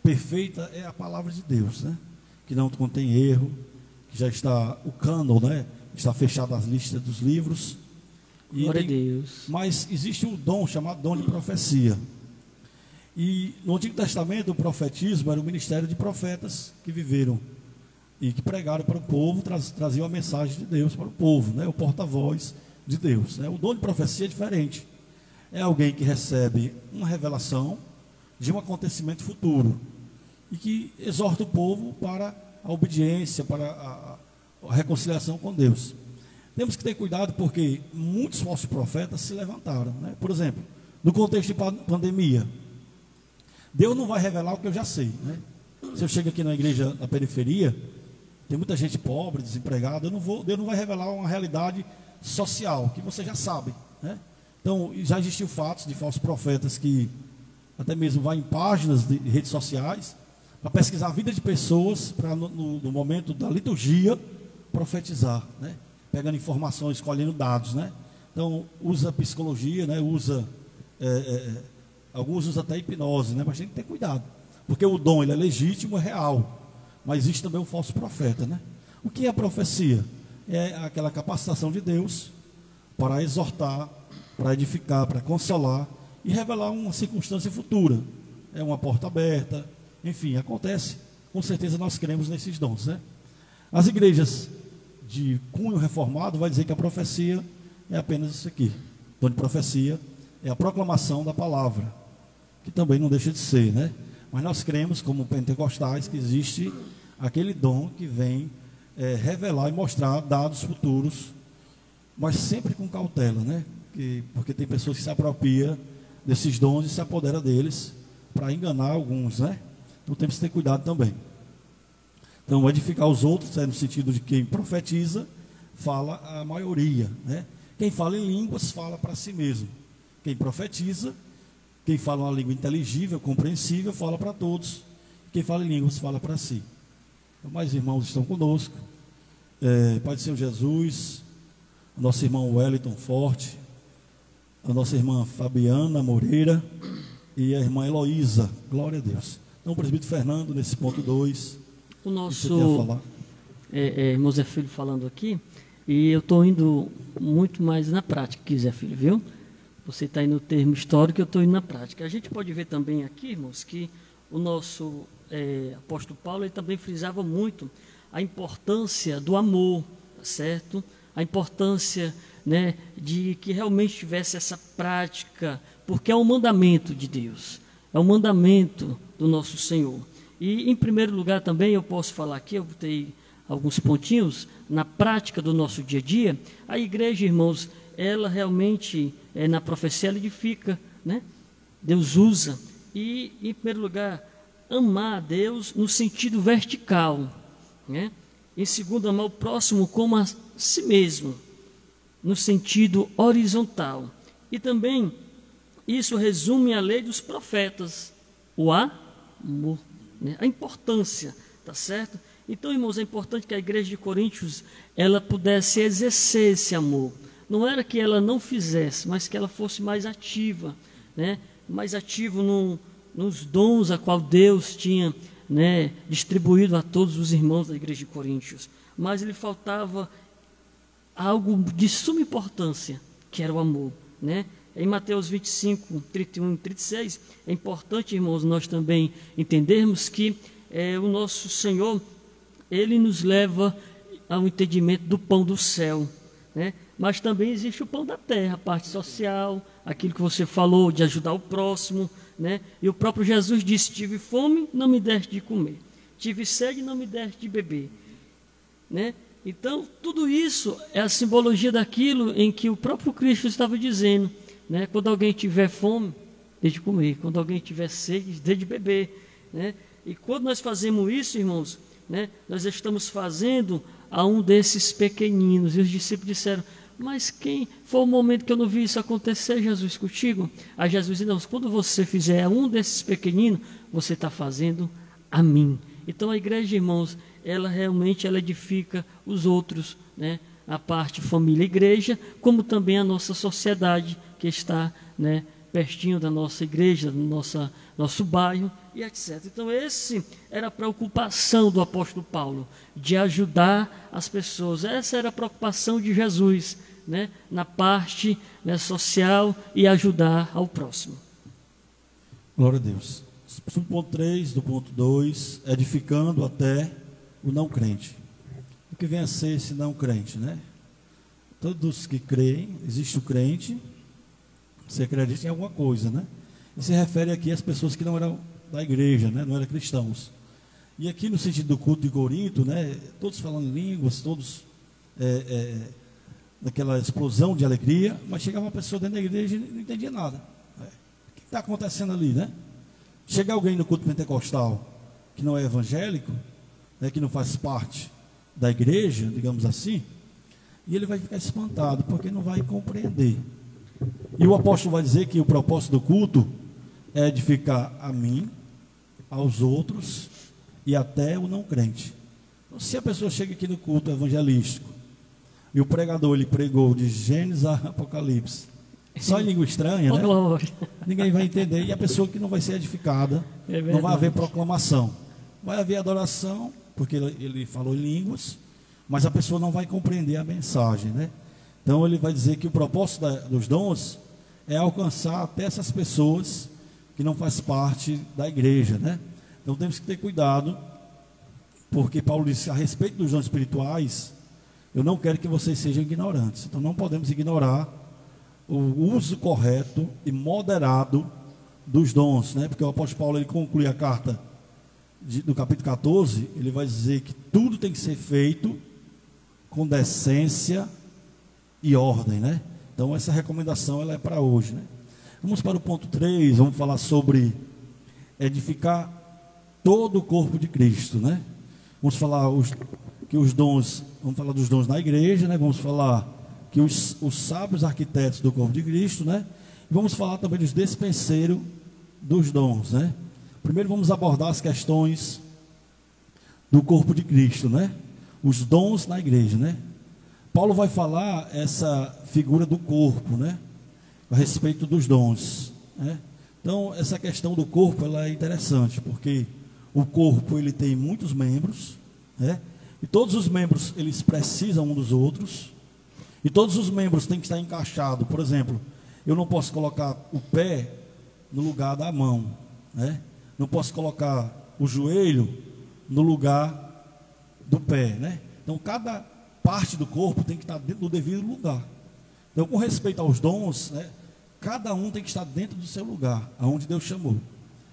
A: perfeita é a palavra de Deus, né? Que não contém erro, que já está, o cânon, né? Está fechado as listas dos livros.
C: Glória a Deus.
A: Mas existe um dom chamado dom de profecia. E no Antigo Testamento o profetismo era o ministério de profetas que viveram e que pregaram para o povo, traziam a mensagem de Deus para o povo, né? O porta-voz de Deus, né? O dom de profecia é diferente. É alguém que recebe uma revelação de um acontecimento futuro e que exorta o povo para a obediência, para a reconciliação com Deus. Temos que ter cuidado porque muitos falsos profetas se levantaram, né? Por exemplo, no contexto de pandemia, Deus não vai revelar o que eu já sei, né? Se eu chego aqui na igreja na periferia, tem muita gente pobre, desempregada, Deus não vai revelar uma realidade social que você já sabe, né? Então, já existiu fatos de falsos profetas que até mesmo vai em páginas de redes sociais para pesquisar a vida de pessoas, para no momento da liturgia profetizar, né? Pegando informações, colhendo dados, né? Então usa psicologia, né? Alguns usam até hipnose, né? Mas tem que ter cuidado, porque o dom ele é legítimo, é real, mas existe também o falso profeta, né? O que é a profecia? É aquela capacitação de Deus para exortar, para edificar, para consolar e revelar uma circunstância futura. É uma porta aberta, enfim, acontece. Com certeza nós cremos nesses dons, né? As igrejas de cunho reformado vai dizer que a profecia é apenas isso aqui. Dom de profecia é a proclamação da palavra, que também não deixa de ser, né? Mas nós cremos, como pentecostais, que existe aquele dom que vem revelar e mostrar dados futuros, mas sempre com cautela, né? Porque tem pessoas que se apropriam desses dons e se apodera deles para enganar alguns, né? Então temos que ter cuidado também. Então, edificar os outros é no sentido de quem profetiza, fala a maioria, né? Quem fala em línguas, fala para si mesmo. Quem profetiza, quem fala uma língua inteligível, compreensível, fala para todos. Quem fala em línguas, fala para si. Então, mais irmãos estão conosco. Pai do Senhor Jesus, o nosso irmão Wellington Forte, a nossa irmã Fabiana Moreira e a irmã Heloísa. Glória a Deus. Então, o presbítero Fernando, nesse ponto 2.
C: O nosso irmão Zé Filho falando aqui, e eu estou indo muito mais na prática que Zé Filho, viu? Você está indo no termo histórico, eu estou indo na prática. A gente pode ver também aqui, irmãos, que o nosso apóstolo Paulo, ele também frisava muito a importância do amor, tá certo? A importância, né, de que realmente tivesse essa prática, porque é um mandamento de Deus, é um mandamento do nosso Senhor. E, em primeiro lugar, também eu posso falar aqui, eu botei alguns pontinhos, na prática do nosso dia a dia, a igreja, irmãos, ela realmente, na profecia, ela edifica, né? Deus usa. E, em primeiro lugar, amar a Deus no sentido vertical, né? Em segundo, amar o próximo como a si mesmo, no sentido horizontal. E também, isso resume a lei dos profetas, o amor. A importância, tá certo? Então, irmãos, é importante que a igreja de Coríntios, ela pudesse exercer esse amor. Não era que ela não fizesse, mas que ela fosse mais ativa, né? Mais ativo nos dons a qual Deus tinha, né, distribuído a todos os irmãos da igreja de Coríntios. Mas lhe faltava algo de suma importância, que era o amor, né? Em Mateus 25, 31 e 36, é importante, irmãos, nós também entendermos que o nosso Senhor, Ele nos leva ao entendimento do pão do céu, né? Mas também existe o pão da terra, a parte social, aquilo que você falou, de ajudar o próximo, né? E o próprio Jesus disse, tive fome, não me deste de comer. Tive sede, não me deste de beber, né? Então, tudo isso é a simbologia daquilo em que o próprio Cristo estava dizendo, né? Quando alguém tiver fome, dê de comer. Quando alguém tiver sede, dê de beber, né? E quando nós fazemos isso, irmãos, né, nós estamos fazendo a um desses pequeninos. E os discípulos disseram, mas quem foi o momento que eu não vi isso acontecer, Jesus, contigo? Aí Jesus disse, não, quando você fizer a um desses pequeninos, você está fazendo a mim. Então a igreja, irmãos, ela realmente edifica os outros, né? A parte família igreja, como também a nossa sociedade, que está, né, pertinho da nossa igreja, do nosso bairro e etc. Então esse era a preocupação do apóstolo Paulo, de ajudar as pessoas. Essa era a preocupação de Jesus, né, na parte, né, social, e ajudar ao próximo.
A: Glória a Deus. Do ponto 3, do ponto 2, edificando até o não crente. O que vem a ser esse não crente, né? Todos que creem, existe o crente, você acredita em alguma coisa, né? E se refere aqui às pessoas que não eram da igreja, né? Não eram cristãos. E aqui no sentido do culto de Corinto, né? Todos falando línguas, todos naquela explosão de alegria, mas chegava uma pessoa dentro da igreja e não entendia nada. O que está acontecendo ali, né? Chega alguém no culto pentecostal que não é evangélico, né, que não faz parte da igreja, digamos assim, e ele vai ficar espantado, porque não vai compreender. E o apóstolo vai dizer que o propósito do culto é edificar a mim, aos outros e até o não crente. Então, se a pessoa chega aqui no culto evangelístico e o pregador ele pregou de Gênesis a Apocalipse, só em língua estranha, né? Ninguém vai entender, e a pessoa que não vai ser edificada, não vai haver proclamação. Vai haver adoração, porque ele falou em línguas, mas a pessoa não vai compreender a mensagem, né? Então ele vai dizer que o propósito dos dons é alcançar até essas pessoas que não faz parte da igreja, né? Então temos que ter cuidado, porque Paulo disse a respeito dos dons espirituais, eu não quero que vocês sejam ignorantes. Então não podemos ignorar o uso correto e moderado dos dons, né? Porque o apóstolo Paulo ele conclui a carta no capítulo 14, ele vai dizer que tudo tem que ser feito com decência e ordem, né? Então essa recomendação ela é para hoje, né? Vamos para o ponto 3, vamos falar sobre edificar todo o corpo de Cristo, né? Vamos falar que os dons, vamos falar dos dons na igreja, né? Vamos falar que os sábios arquitetos do corpo de Cristo, né? E vamos falar também dos despenseiros dos dons, né? Primeiro vamos abordar as questões do corpo de Cristo, né? Os dons na igreja, né? Paulo vai falar essa figura do corpo, né? A respeito dos dons, né? Então essa questão do corpo ela é interessante, porque o corpo ele tem muitos membros, né? E todos os membros eles precisam um dos outros, e todos os membros têm que estar encaixados. Por exemplo, eu não posso colocar o pé no lugar da mão, né? Não posso colocar o joelho no lugar do pé, né? Então cada parte do corpo tem que estar dentro do devido lugar. Então, com respeito aos dons, né, cada um tem que estar dentro do seu lugar, aonde Deus chamou.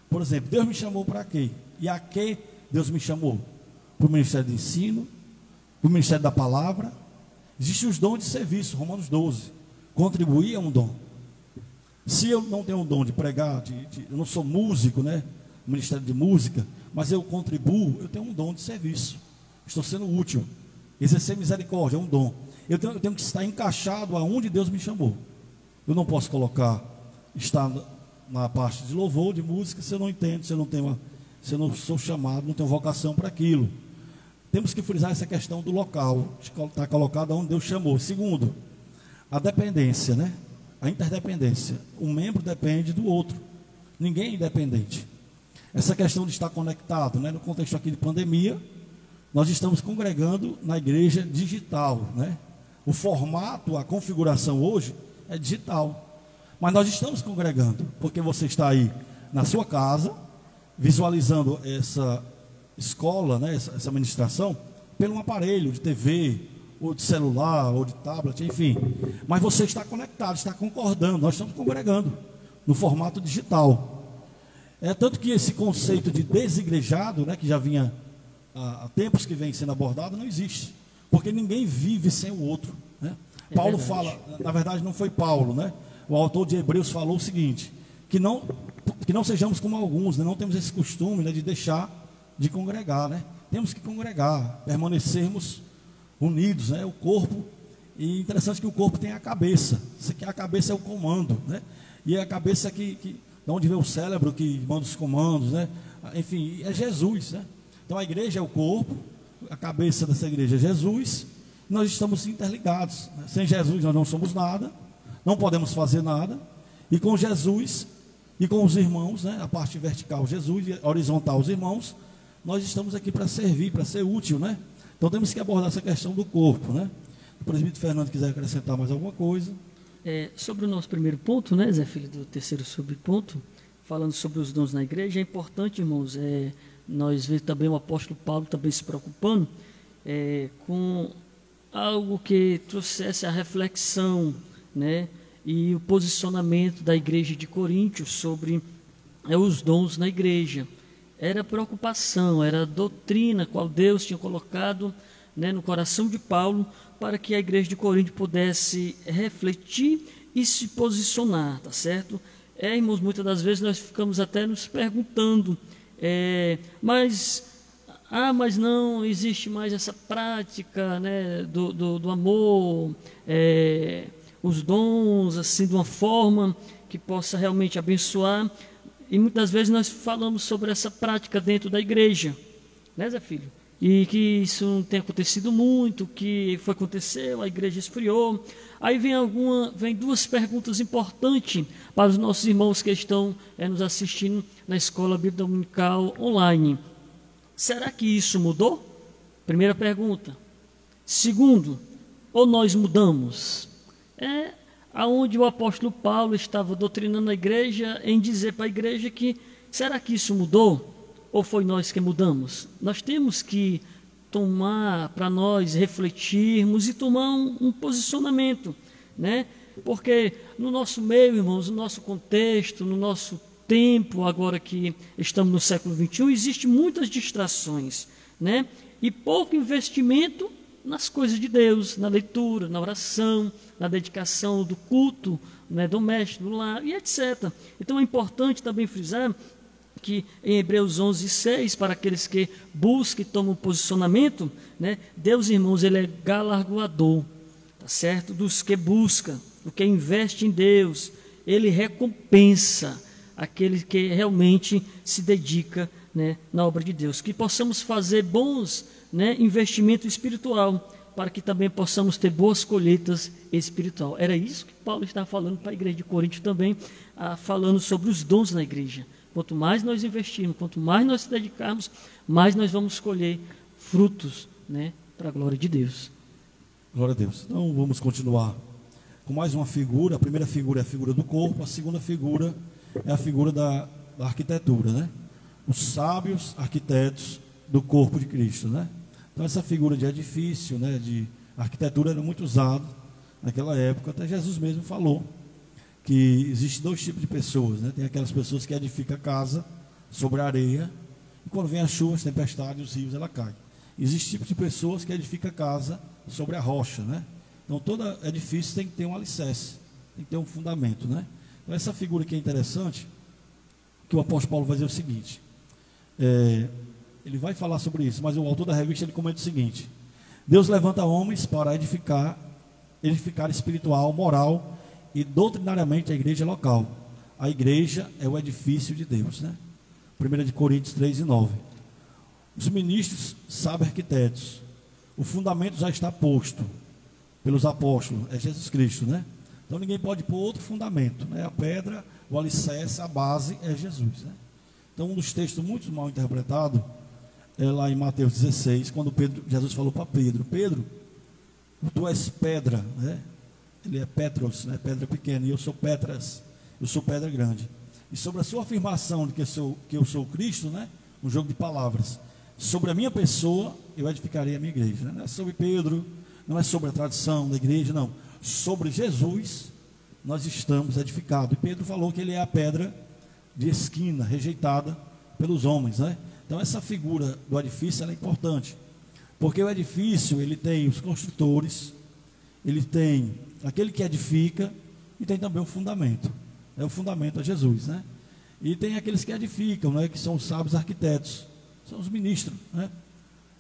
A: Por exemplo, Deus me chamou para quê? E a que Deus me chamou? Para o ministério de ensino, para o ministério da palavra. Existem os dons de serviço, Romanos 12. Contribuir é um dom. Se eu não tenho um dom de pregar, eu não sou músico, né? Ministério de música, mas eu contribuo, eu tenho um dom de serviço. Estou sendo útil. Exercer misericórdia é um dom. Eu tenho que estar encaixado aonde Deus me chamou. Eu não posso estar na parte de louvor, de música, se eu não entendo, se eu não sou chamado, não tenho vocação para aquilo. Temos que frisar essa questão do local, está colocado onde Deus chamou. Segundo, a dependência, né? A interdependência. Um membro depende do outro. Ninguém é independente. Essa questão de estar conectado, né? No contexto aqui de pandemia, nós estamos congregando na igreja digital, né? O formato, a configuração hoje é digital. Mas nós estamos congregando, porque você está aí na sua casa, visualizando essa escola, né, essa ministração, pelo aparelho de TV, ou de celular, ou de tablet, enfim. Mas você está conectado, está concordando, nós estamos congregando no formato digital. É tanto que esse conceito de desigrejado, né, que já vinha há tempos que vem sendo abordado, não existe. Porque ninguém vive sem o outro, né? Paulo fala, na verdade não foi Paulo, né? O autor de Hebreus falou o seguinte, que não sejamos como alguns, né? Não temos esse costume, né, de deixar de congregar, né? Temos que congregar, permanecermos unidos, né? O corpo, e interessante que o corpo tem a cabeça. Isso aqui, a cabeça é o comando, né? E é a cabeça de onde vem o cérebro que manda os comandos, né? Enfim, é Jesus, né? Então a igreja é o corpo, a cabeça dessa igreja é Jesus, nós estamos interligados, né? Sem Jesus nós não somos nada, não podemos fazer nada, e com Jesus e com os irmãos, né? A parte vertical Jesus e a horizontal os irmãos, nós estamos aqui para servir, para ser útil, né? Então temos que abordar essa questão do corpo, né? O presbítero Fernando quiser acrescentar mais alguma coisa.
C: Sobre o nosso primeiro ponto, né, Zé Filho, do terceiro subponto, falando sobre os dons na igreja, é importante, irmãos, nós vemos também o apóstolo Paulo também se preocupando com algo que trouxesse a reflexão, né, e o posicionamento da igreja de Coríntios sobre os dons na igreja. Era preocupação, era doutrina qual Deus tinha colocado, né, no coração de Paulo, para que a igreja de Corinto pudesse refletir e se posicionar, tá certo? Irmãos, muitas das vezes nós ficamos até nos perguntando, mas não existe mais essa prática, né, do amor, os dons assim de uma forma que possa realmente abençoar. E muitas vezes nós falamos sobre essa prática dentro da igreja, né, Zé Filho? E que isso não tem acontecido muito, que aconteceu, a igreja esfriou. Aí vem duas perguntas importantes para os nossos irmãos que estão nos assistindo na Escola Bíblica Dominical online. Será que isso mudou? Primeira pergunta. Segundo, ou nós mudamos? Aonde o apóstolo Paulo estava doutrinando a igreja em dizer para a igreja que, será que isso mudou? Ou foi nós que mudamos? Nós temos que tomar para nós refletirmos e tomar um posicionamento, né? Porque no nosso meio, irmãos, no nosso contexto, no nosso tempo, agora que estamos no século XXI, existem muitas distrações, né? E pouco investimento nas coisas de Deus, na leitura, na oração, na dedicação do culto, né, doméstico, do lar, e etc. Então é importante também frisar que em Hebreus 11:6, para aqueles que buscam e tomam posicionamento, né, Deus, irmãos, Ele é galardoador, tá certo? Dos que buscam, do que investe em Deus, Ele recompensa aquele que realmente se dedica, né, na obra de Deus. Que possamos fazer bons, né, investimento espiritual, para que também possamos ter boas colheitas espiritual. Era isso que Paulo estava falando para a igreja de Corinto também, falando sobre os dons na igreja. Quanto mais nós investirmos, quanto mais nós se dedicarmos, mais nós vamos colher frutos, né, para a glória de Deus.
A: Glória a Deus. Então vamos continuar com mais uma figura. A primeira figura é a figura do corpo, a segunda figura é a figura da arquitetura, né? Os sábios arquitetos do corpo de Cristo, né? Então essa figura de edifício, né, de arquitetura era muito usada naquela época. Até Jesus mesmo falou que existem dois tipos de pessoas, né? Tem aquelas pessoas que edificam a casa sobre a areia, e quando vem as chuvas, tempestades, os rios, ela cai. Existe tipo de pessoas que edificam a casa sobre a rocha, né? Então todo edifício tem que ter um alicerce, tem que ter um fundamento, né? Então essa figura aqui é interessante, que o apóstolo Paulo vai dizer o seguinte, ele vai falar sobre isso, mas o autor da revista ele comenta o seguinte: Deus levanta homens para edificar espiritual, moral e doutrinariamente a igreja local. A igreja é o edifício de Deus, né? 1 Coríntios 3:9. Os ministros sabem arquitetos. O fundamento já está posto pelos apóstolos, é Jesus Cristo, né? Então ninguém pode pôr outro fundamento, né? A pedra, o alicerce, a base é Jesus, né? Então um dos textos muito mal interpretado é lá em Mateus 16, quando Jesus falou para Pedro: Pedro, tu és pedra, né? Ele é Petros, né? Pedra pequena, e eu sou Petras, eu sou pedra grande. E sobre a sua afirmação de que eu sou Cristo, né? Um jogo de palavras. Sobre a minha pessoa, eu edificarei a minha igreja, né? Não é sobre Pedro, não é sobre a tradição da igreja, não. Sobre Jesus, nós estamos edificados. E Pedro falou que ele é a pedra de esquina, rejeitada pelos homens, né? Então essa figura do edifício ela é importante, porque o edifício ele tem os construtores, ele tem aquele que edifica e tem também o fundamento. O fundamento é Jesus, né? E tem aqueles que edificam, né? Que são os sábios arquitetos, são os ministros, né?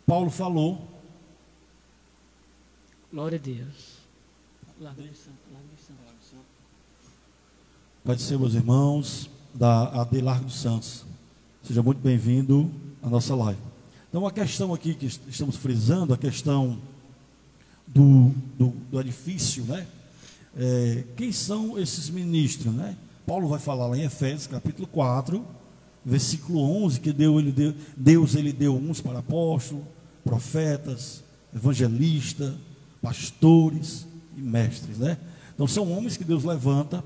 A: Paulo falou.
C: Glória a Deus.
A: Pode ser, meus irmãos da AD Largo dos Santos. Seja muito bem-vindo à nossa live. Então, a questão aqui que estamos frisando, a questão do edifício, né? Quem são esses ministros, né? Paulo vai falar lá em Efésios, capítulo 4, versículo 11, que Deus deu uns para apóstolos, profetas, evangelistas, pastores e mestres, né? Então, são homens que Deus levanta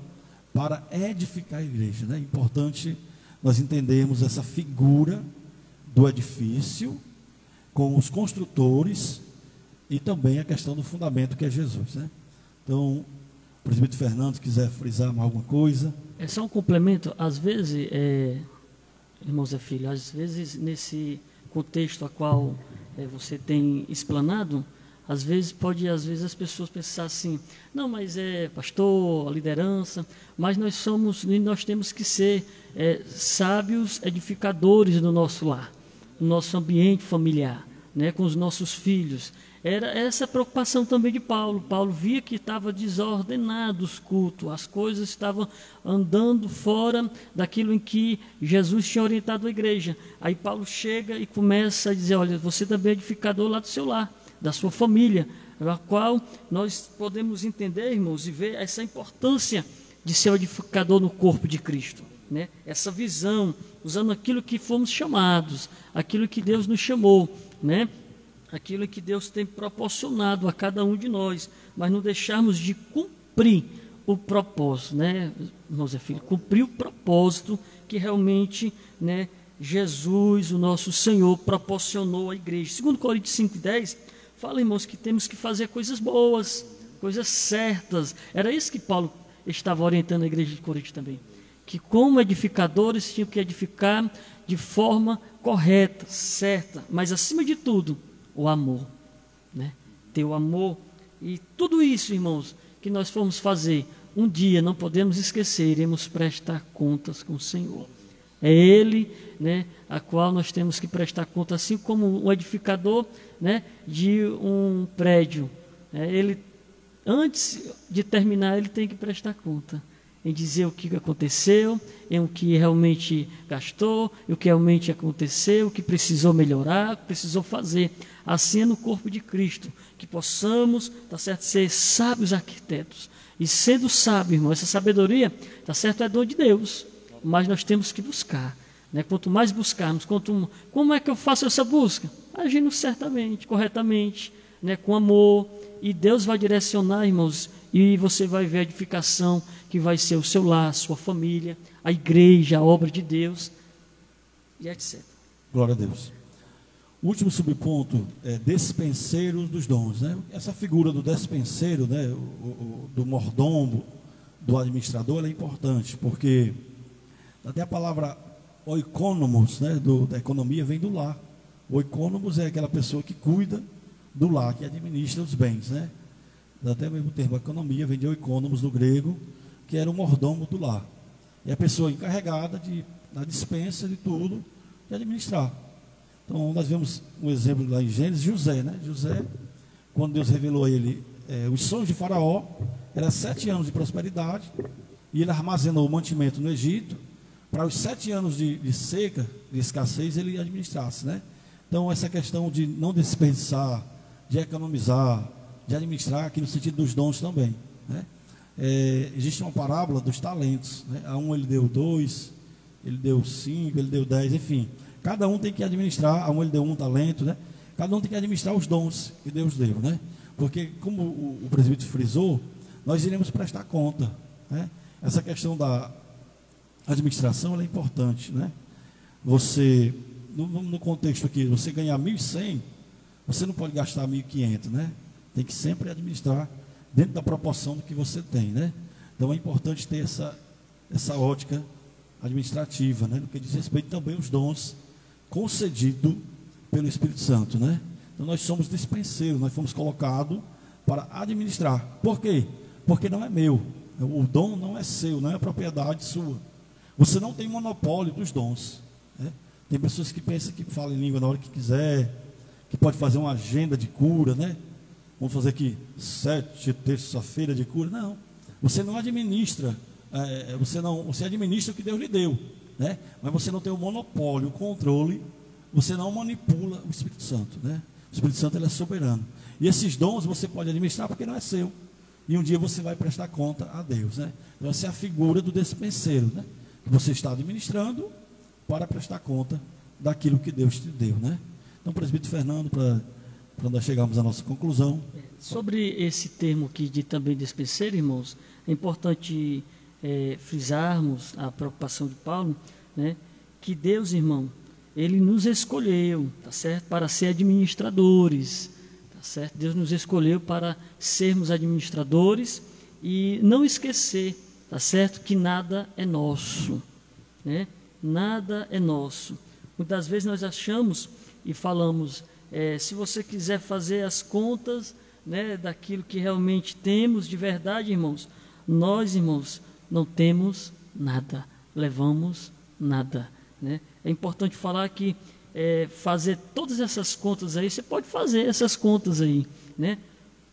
A: para edificar a igreja, né? É importante nós entendermos essa figura do edifício com os construtores e também a questão do fundamento que é Jesus, né? Então, o presbítero Fernando, se quiser frisar mais alguma coisa.
C: É só um complemento. Às vezes, irmãos e filhos, às vezes nesse contexto a qual você tem explanado, às vezes as pessoas pensar assim: não, mas pastor, a liderança, mas nós temos que ser sábios edificadores no nosso lar, no nosso ambiente familiar, né, com os nossos filhos. Era essa a preocupação também de Paulo. Paulo via que estava desordenado os cultos, as coisas estavam andando fora daquilo em que Jesus tinha orientado a igreja. Aí Paulo chega e começa a dizer, olha, você também é edificador lá do seu lar, da sua família, a qual nós podemos entender, irmãos, e ver essa importância de ser o edificador no corpo de Cristo, né? Essa visão, usando aquilo que fomos chamados, aquilo que Deus nos chamou, né? Aquilo que Deus tem proporcionado a cada um de nós, mas não deixarmos de cumprir o propósito, né, irmão Zé Filho? Cumprir o propósito que realmente, né, Jesus, o nosso Senhor, proporcionou à igreja. 2 Coríntios 5:10 fala, irmãos, que temos que fazer coisas boas, coisas certas. Era isso que Paulo estava orientando a igreja de Corinto também, que como edificadores tinham que edificar de forma correta, certa, mas acima de tudo, o amor, né? Ter o amor. E tudo isso, irmãos, que nós formos fazer, um dia não podemos esquecer, iremos prestar contas com o Senhor. É Ele, né, a qual nós temos que prestar conta, assim como o edificador, né, de um prédio. Ele, antes de terminar, ele tem que prestar conta em dizer o que aconteceu, em o que realmente gastou, o que realmente aconteceu, o que precisou melhorar, o que precisou fazer. Assim é no corpo de Cristo, que possamos, tá certo, ser sábios arquitetos. E sendo sábio, irmão, essa sabedoria, tá certo, é dom de Deus, mas nós temos que buscar, né? Quanto mais buscarmos, como é que eu faço essa busca? Agindo certamente, corretamente, né, com amor, e Deus vai direcionar, irmãos, e você vai ver a edificação que vai ser o seu lar, a sua família, a igreja, a obra de Deus, e etc.
A: Glória a Deus. O último subponto é despenseiros dos dons, né? Essa figura do despenseiro, né, do mordomo, do administrador, ela é importante, porque até a palavra oikonomos, né, da economia, vem do lar. Oikonomos é aquela pessoa que cuida do lar, que administra os bens, né? Até mesmo o termo economia vem de oikonomos do grego, que era o mordomo do lar. E a pessoa encarregada da dispensa de tudo, de administrar. Então, nós vemos um exemplo lá em Gênesis, José, né? José, quando Deus revelou a ele os sonhos de Faraó, era 7 anos de prosperidade, e ele armazenou o mantimento no Egito, para os 7 anos de seca, de escassez, ele administrasse, né? Então, essa questão de não desperdiçar, de economizar, de administrar, aqui no sentido dos dons também, né? Existe uma parábola dos talentos, né? A um ele deu 2, ele deu 5, ele deu 10, enfim. Cada um tem que administrar, a um ele deu 1 talento, né? Cada um tem que administrar os dons que Deus deu, né? Porque, como o presbítero frisou, nós iremos prestar conta, né? Essa questão da administração, ela é importante, né? Você, no contexto aqui, você ganhar 1.100, você não pode gastar 1.500, né? Tem que sempre administrar dentro da proporção do que você tem, né? Então é importante ter essa ótica administrativa, né? No que diz respeito também aos dons concedidos pelo Espírito Santo, né? Então nós somos dispenseiros, nós fomos colocados para administrar. Por quê? Porque não é meu. O dom não é seu, não é propriedade sua. Você não tem monopólio dos dons, né? Tem pessoas que pensam que falam em língua na hora que quiser, que pode fazer uma agenda de cura, né? Vamos fazer aqui 7 terça-feira de cura. Não, você não administra, você administra o que Deus lhe deu, né? Mas você não tem o monopólio, o controle, você não manipula o Espírito Santo, né? O Espírito Santo, ele é soberano. E esses dons você pode administrar porque não é seu. E um dia você vai prestar conta a Deus, né? Então essa é a figura do despenseiro, né? Que você está administrando para prestar conta daquilo que Deus te deu, né? Então, presbítero Fernando, para nós chegarmos à nossa conclusão.
C: Sobre esse termo aqui de também despenseiro, irmãos, é importante frisarmos a preocupação de Paulo, né? Que Deus, irmão, Ele nos escolheu, tá certo? Para ser administradores, tá certo? Deus nos escolheu para sermos administradores e não esquecer, tá certo? Que nada é nosso, né? Nada é nosso. Muitas vezes nós achamos e falamos, se você quiser fazer as contas, né, daquilo que realmente temos de verdade, irmãos, nós, irmãos, não temos nada, levamos nada, né? É importante falar que fazer todas essas contas aí, você pode fazer essas contas aí, né?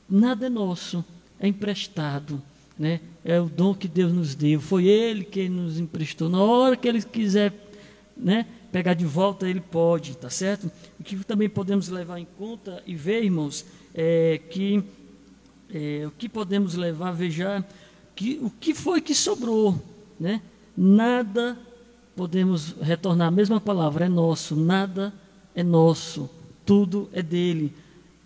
C: Nada é nosso, é emprestado, né? É o dom que Deus nos deu, foi Ele que nos emprestou. Na hora que Ele quiser, né, pegar de volta, Ele pode, tá certo? O que também podemos levar em conta e ver, irmãos, o que podemos levar, veja, o que foi que sobrou, né? Nada podemos retornar, a mesma palavra, é nosso, nada é nosso, tudo é dele.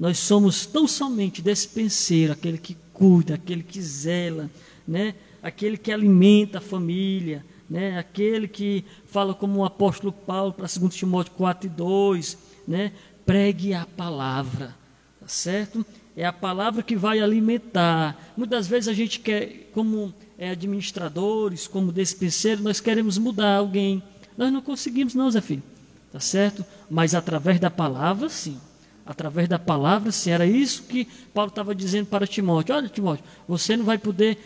C: Nós somos tão somente despenseiro, aquele que cuida, aquele que zela, né? Aquele que alimenta a família, né? Aquele que fala como o apóstolo Paulo para 2 Timóteo 4:2, né? Pregue a palavra, tá certo? É a palavra que vai alimentar. Muitas vezes a gente quer, como administradores, como despenseiro, nós queremos mudar alguém. Nós não conseguimos não, Zé Filho, tá certo? Mas através da palavra, sim. Através da palavra, sim. Era isso que Paulo estava dizendo para Timóteo. Olha, Timóteo, você não vai poder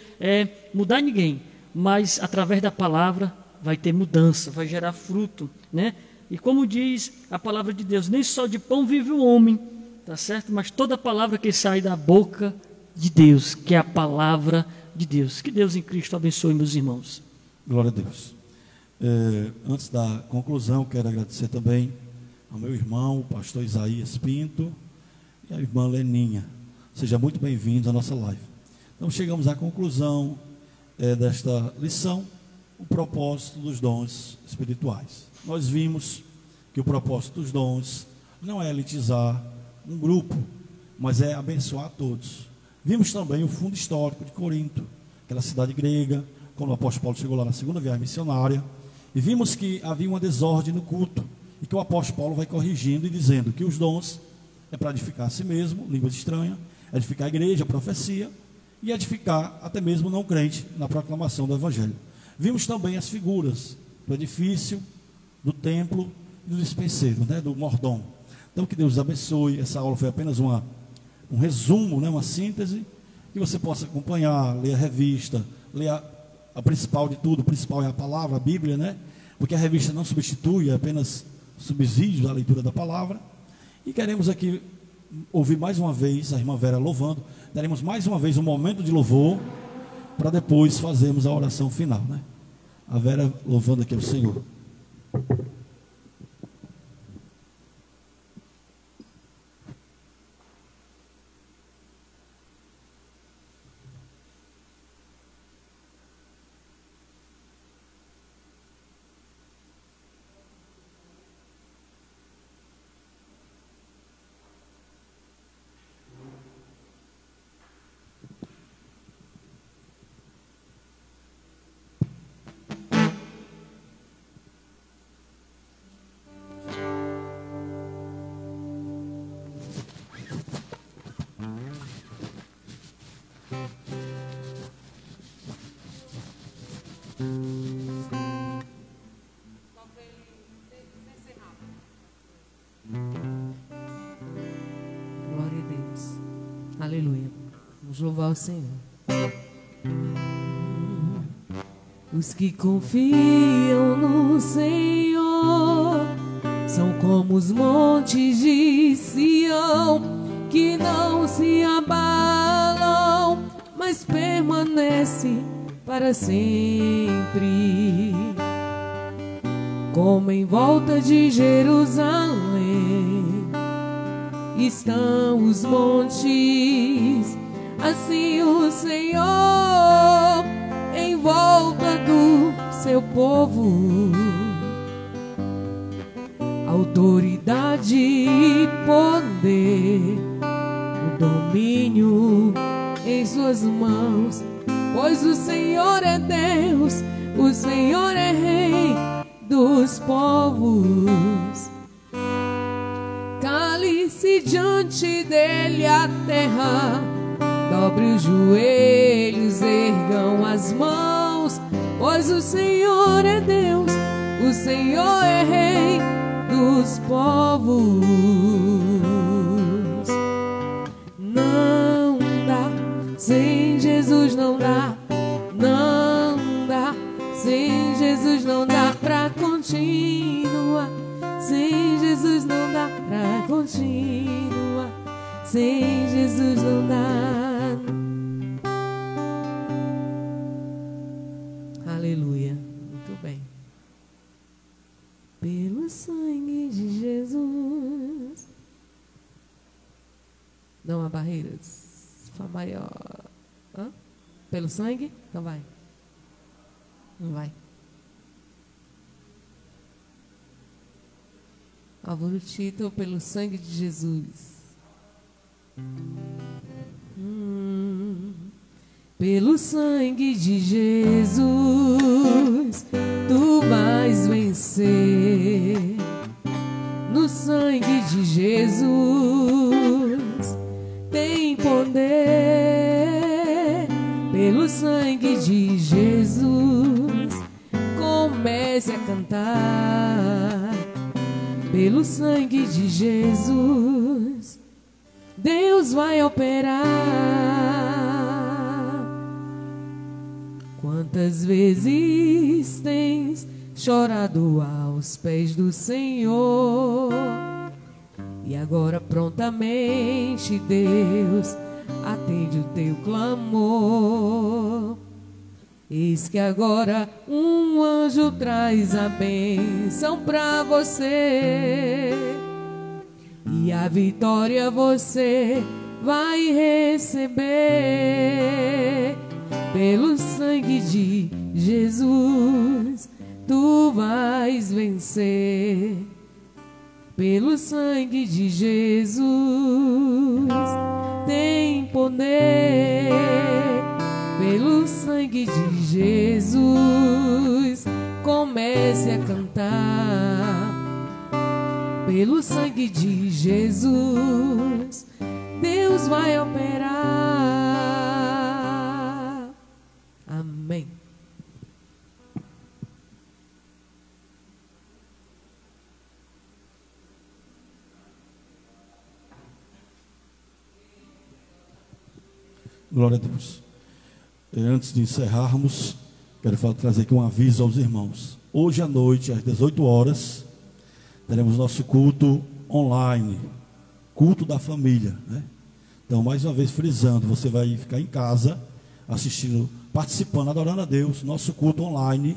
C: mudar ninguém, mas através da palavra vai ter mudança, vai gerar fruto, né? E como diz a palavra de Deus, nem só de pão vive o homem, tá certo? Mas toda palavra que sai da boca de Deus, que é a palavra de Deus. Que Deus em Cristo abençoe meus irmãos.
A: Glória a Deus. Antes da conclusão, quero agradecer também ao meu irmão, o pastor Isaías Pinto, e a irmã Leninha. Sejam muito bem-vindos à nossa live. Então, chegamos à conclusão desta lição, o propósito dos dons espirituais. Nós vimos que o propósito dos dons não é elitizar um grupo, mas é abençoar todos. Vimos também o fundo histórico de Corinto, aquela cidade grega, quando o apóstolo Paulo chegou lá na segunda viagem missionária, e vimos que havia uma desordem no culto, e que o apóstolo Paulo vai corrigindo e dizendo que os dons é para edificar a si mesmo, línguas estranhas, edificar a igreja, a profecia, e edificar até mesmo o não crente na proclamação do evangelho. Vimos também as figuras do edifício, do templo e do dispenseiro, né, do mordomo. Então que Deus abençoe. Essa aula foi apenas um resumo, né, uma síntese, que você possa acompanhar, ler a revista, ler a principal de tudo. O principal é a palavra, a Bíblia, né? Porque a revista não substitui, é apenas subsídio da leitura da palavra. E queremos aqui ouvir mais uma vez a irmã Vera louvando. Daremos mais uma vez um momento de louvor, para depois fazermos a oração final, né? A Vera louvando aqui ao Senhor.
B: Glória a Deus. Aleluia. Vamos louvar o Senhor. Os que confiam no Senhor são como os montes de Sião, que não se abalam, mas permanecem para sempre. Como em volta de Jerusalém estão os montes, assim o Senhor em volta do seu povo. Autoridade e poder, o domínio em suas mãos, pois o Senhor é Deus, o Senhor é Rei dos povos. Cale-se diante dele a terra, dobre os joelhos, ergam as mãos, pois o Senhor é Deus, o Senhor é Rei dos povos. Não dá, sem Jesus não dá, não dá, sem Jesus não dá pra continuar, sem Jesus Aleluia. Muito bem. Pelo sangue de Jesus. Não há barreiras. Fá maior. Hã? Pelo sangue? Então vai. Não vai. Álvaro Tito, pelo sangue de Jesus. Pelo sangue de Jesus, tu vais vencer. No sangue de Jesus, tem poder. Pelo sangue de Jesus, comece a cantar. Pelo sangue de Jesus, Deus vai operar. Quantas vezes tens chorado aos pés do Senhor, e agora prontamente Deus atende o teu clamor. Eis que agora um anjo traz a bênção pra você, e a vitória você vai receber. Pelo sangue de Jesus, tu vais vencer. Pelo sangue de Jesus, tem poder. Pelo sangue de Jesus, comece a cantar. Pelo sangue de Jesus, Deus vai operar. Amém.
A: Glória a Deus. Antes de encerrarmos, quero trazer aqui um aviso aos irmãos. Hoje à noite, às 18 horas, teremos nosso culto online, culto da família, né? Então, mais uma vez frisando, você vai ficar em casa, assistindo, participando, adorando a Deus, nosso culto online,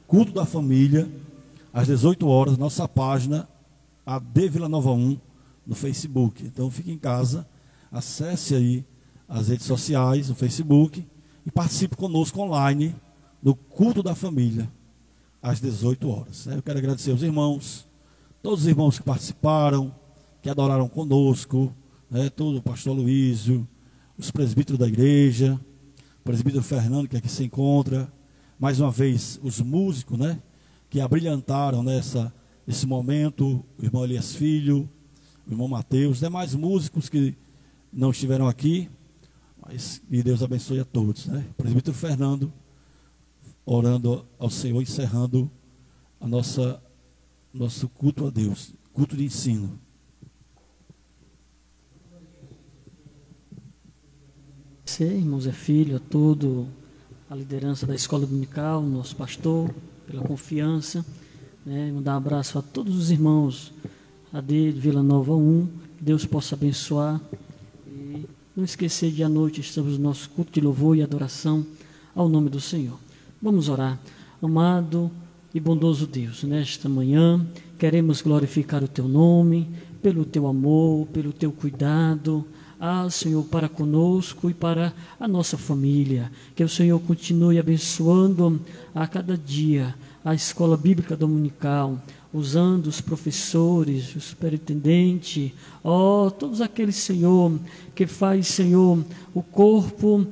A: culto da família, às 18 horas, nossa página, AD Vila Nova 1, no Facebook. Então, fique em casa, acesse aí as redes sociais, o Facebook, e participe conosco online, no culto da família, às 18 horas. Eu quero agradecer aos irmãos, todos os irmãos que participaram, que adoraram conosco, todo o pastor Luísio, os presbíteros da igreja, o presbítero Fernando, que aqui se encontra, mais uma vez os músicos, que abrilhantaram nesse momento, o irmão Elias Filho, o irmão Mateus, demais músicos que não estiveram aqui, mas que Deus abençoe a todos. O presbítero Fernando, orando ao Senhor, encerrando nosso culto a Deus, culto de ensino.
C: Irmão Zé Filho, a todo a liderança da escola dominical, nosso pastor, pela confiança, mandar um abraço a todos os irmãos AD Vila Nova 1, que Deus possa abençoar, e não esquecer de à noite estamos no nosso culto de louvor e adoração ao nome do Senhor. Vamos orar. Amado e bondoso Deus, nesta manhã queremos glorificar o teu nome, pelo teu amor, pelo teu cuidado, Senhor, para conosco e para a nossa família. Que o Senhor continue abençoando a cada dia a escola bíblica dominical, usando os professores, o superintendente, todos aqueles, Senhor, que faz, Senhor, o corpo,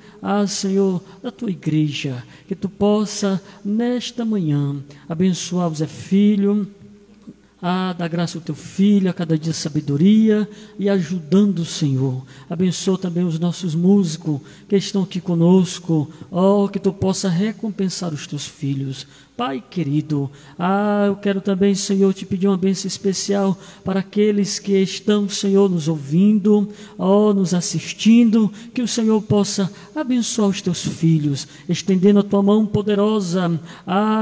C: Senhor, da tua igreja. Que tu possa, nesta manhã, abençoar o Zé Filho, da graça do teu filho, a cada dia sabedoria e ajudando o Senhor. Abençoa também os nossos músicos que estão aqui conosco, que tu possa recompensar os teus filhos. Pai querido, eu quero também, Senhor, te pedir uma bênção especial para aqueles que estão, Senhor, nos ouvindo, nos assistindo, que o Senhor possa abençoar os teus filhos, estendendo a tua mão poderosa,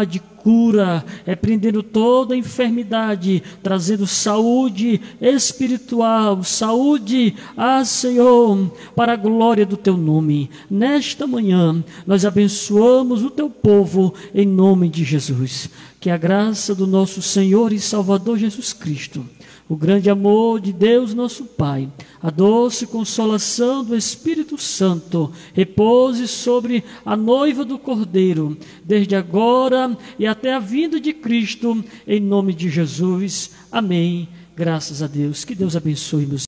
C: de cura, repreendendo toda enfermidade, trazendo saúde espiritual, saúde, Senhor, para a glória do teu nome. Nesta manhã, nós abençoamos o teu povo em nome de Jesus. Que a graça do nosso Senhor e Salvador Jesus Cristo, o grande amor de Deus nosso Pai, a doce consolação do Espírito Santo, repouse sobre a noiva do Cordeiro, desde agora e até a vinda de Cristo, em nome de Jesus. Amém. Graças a Deus. Que Deus abençoe, meus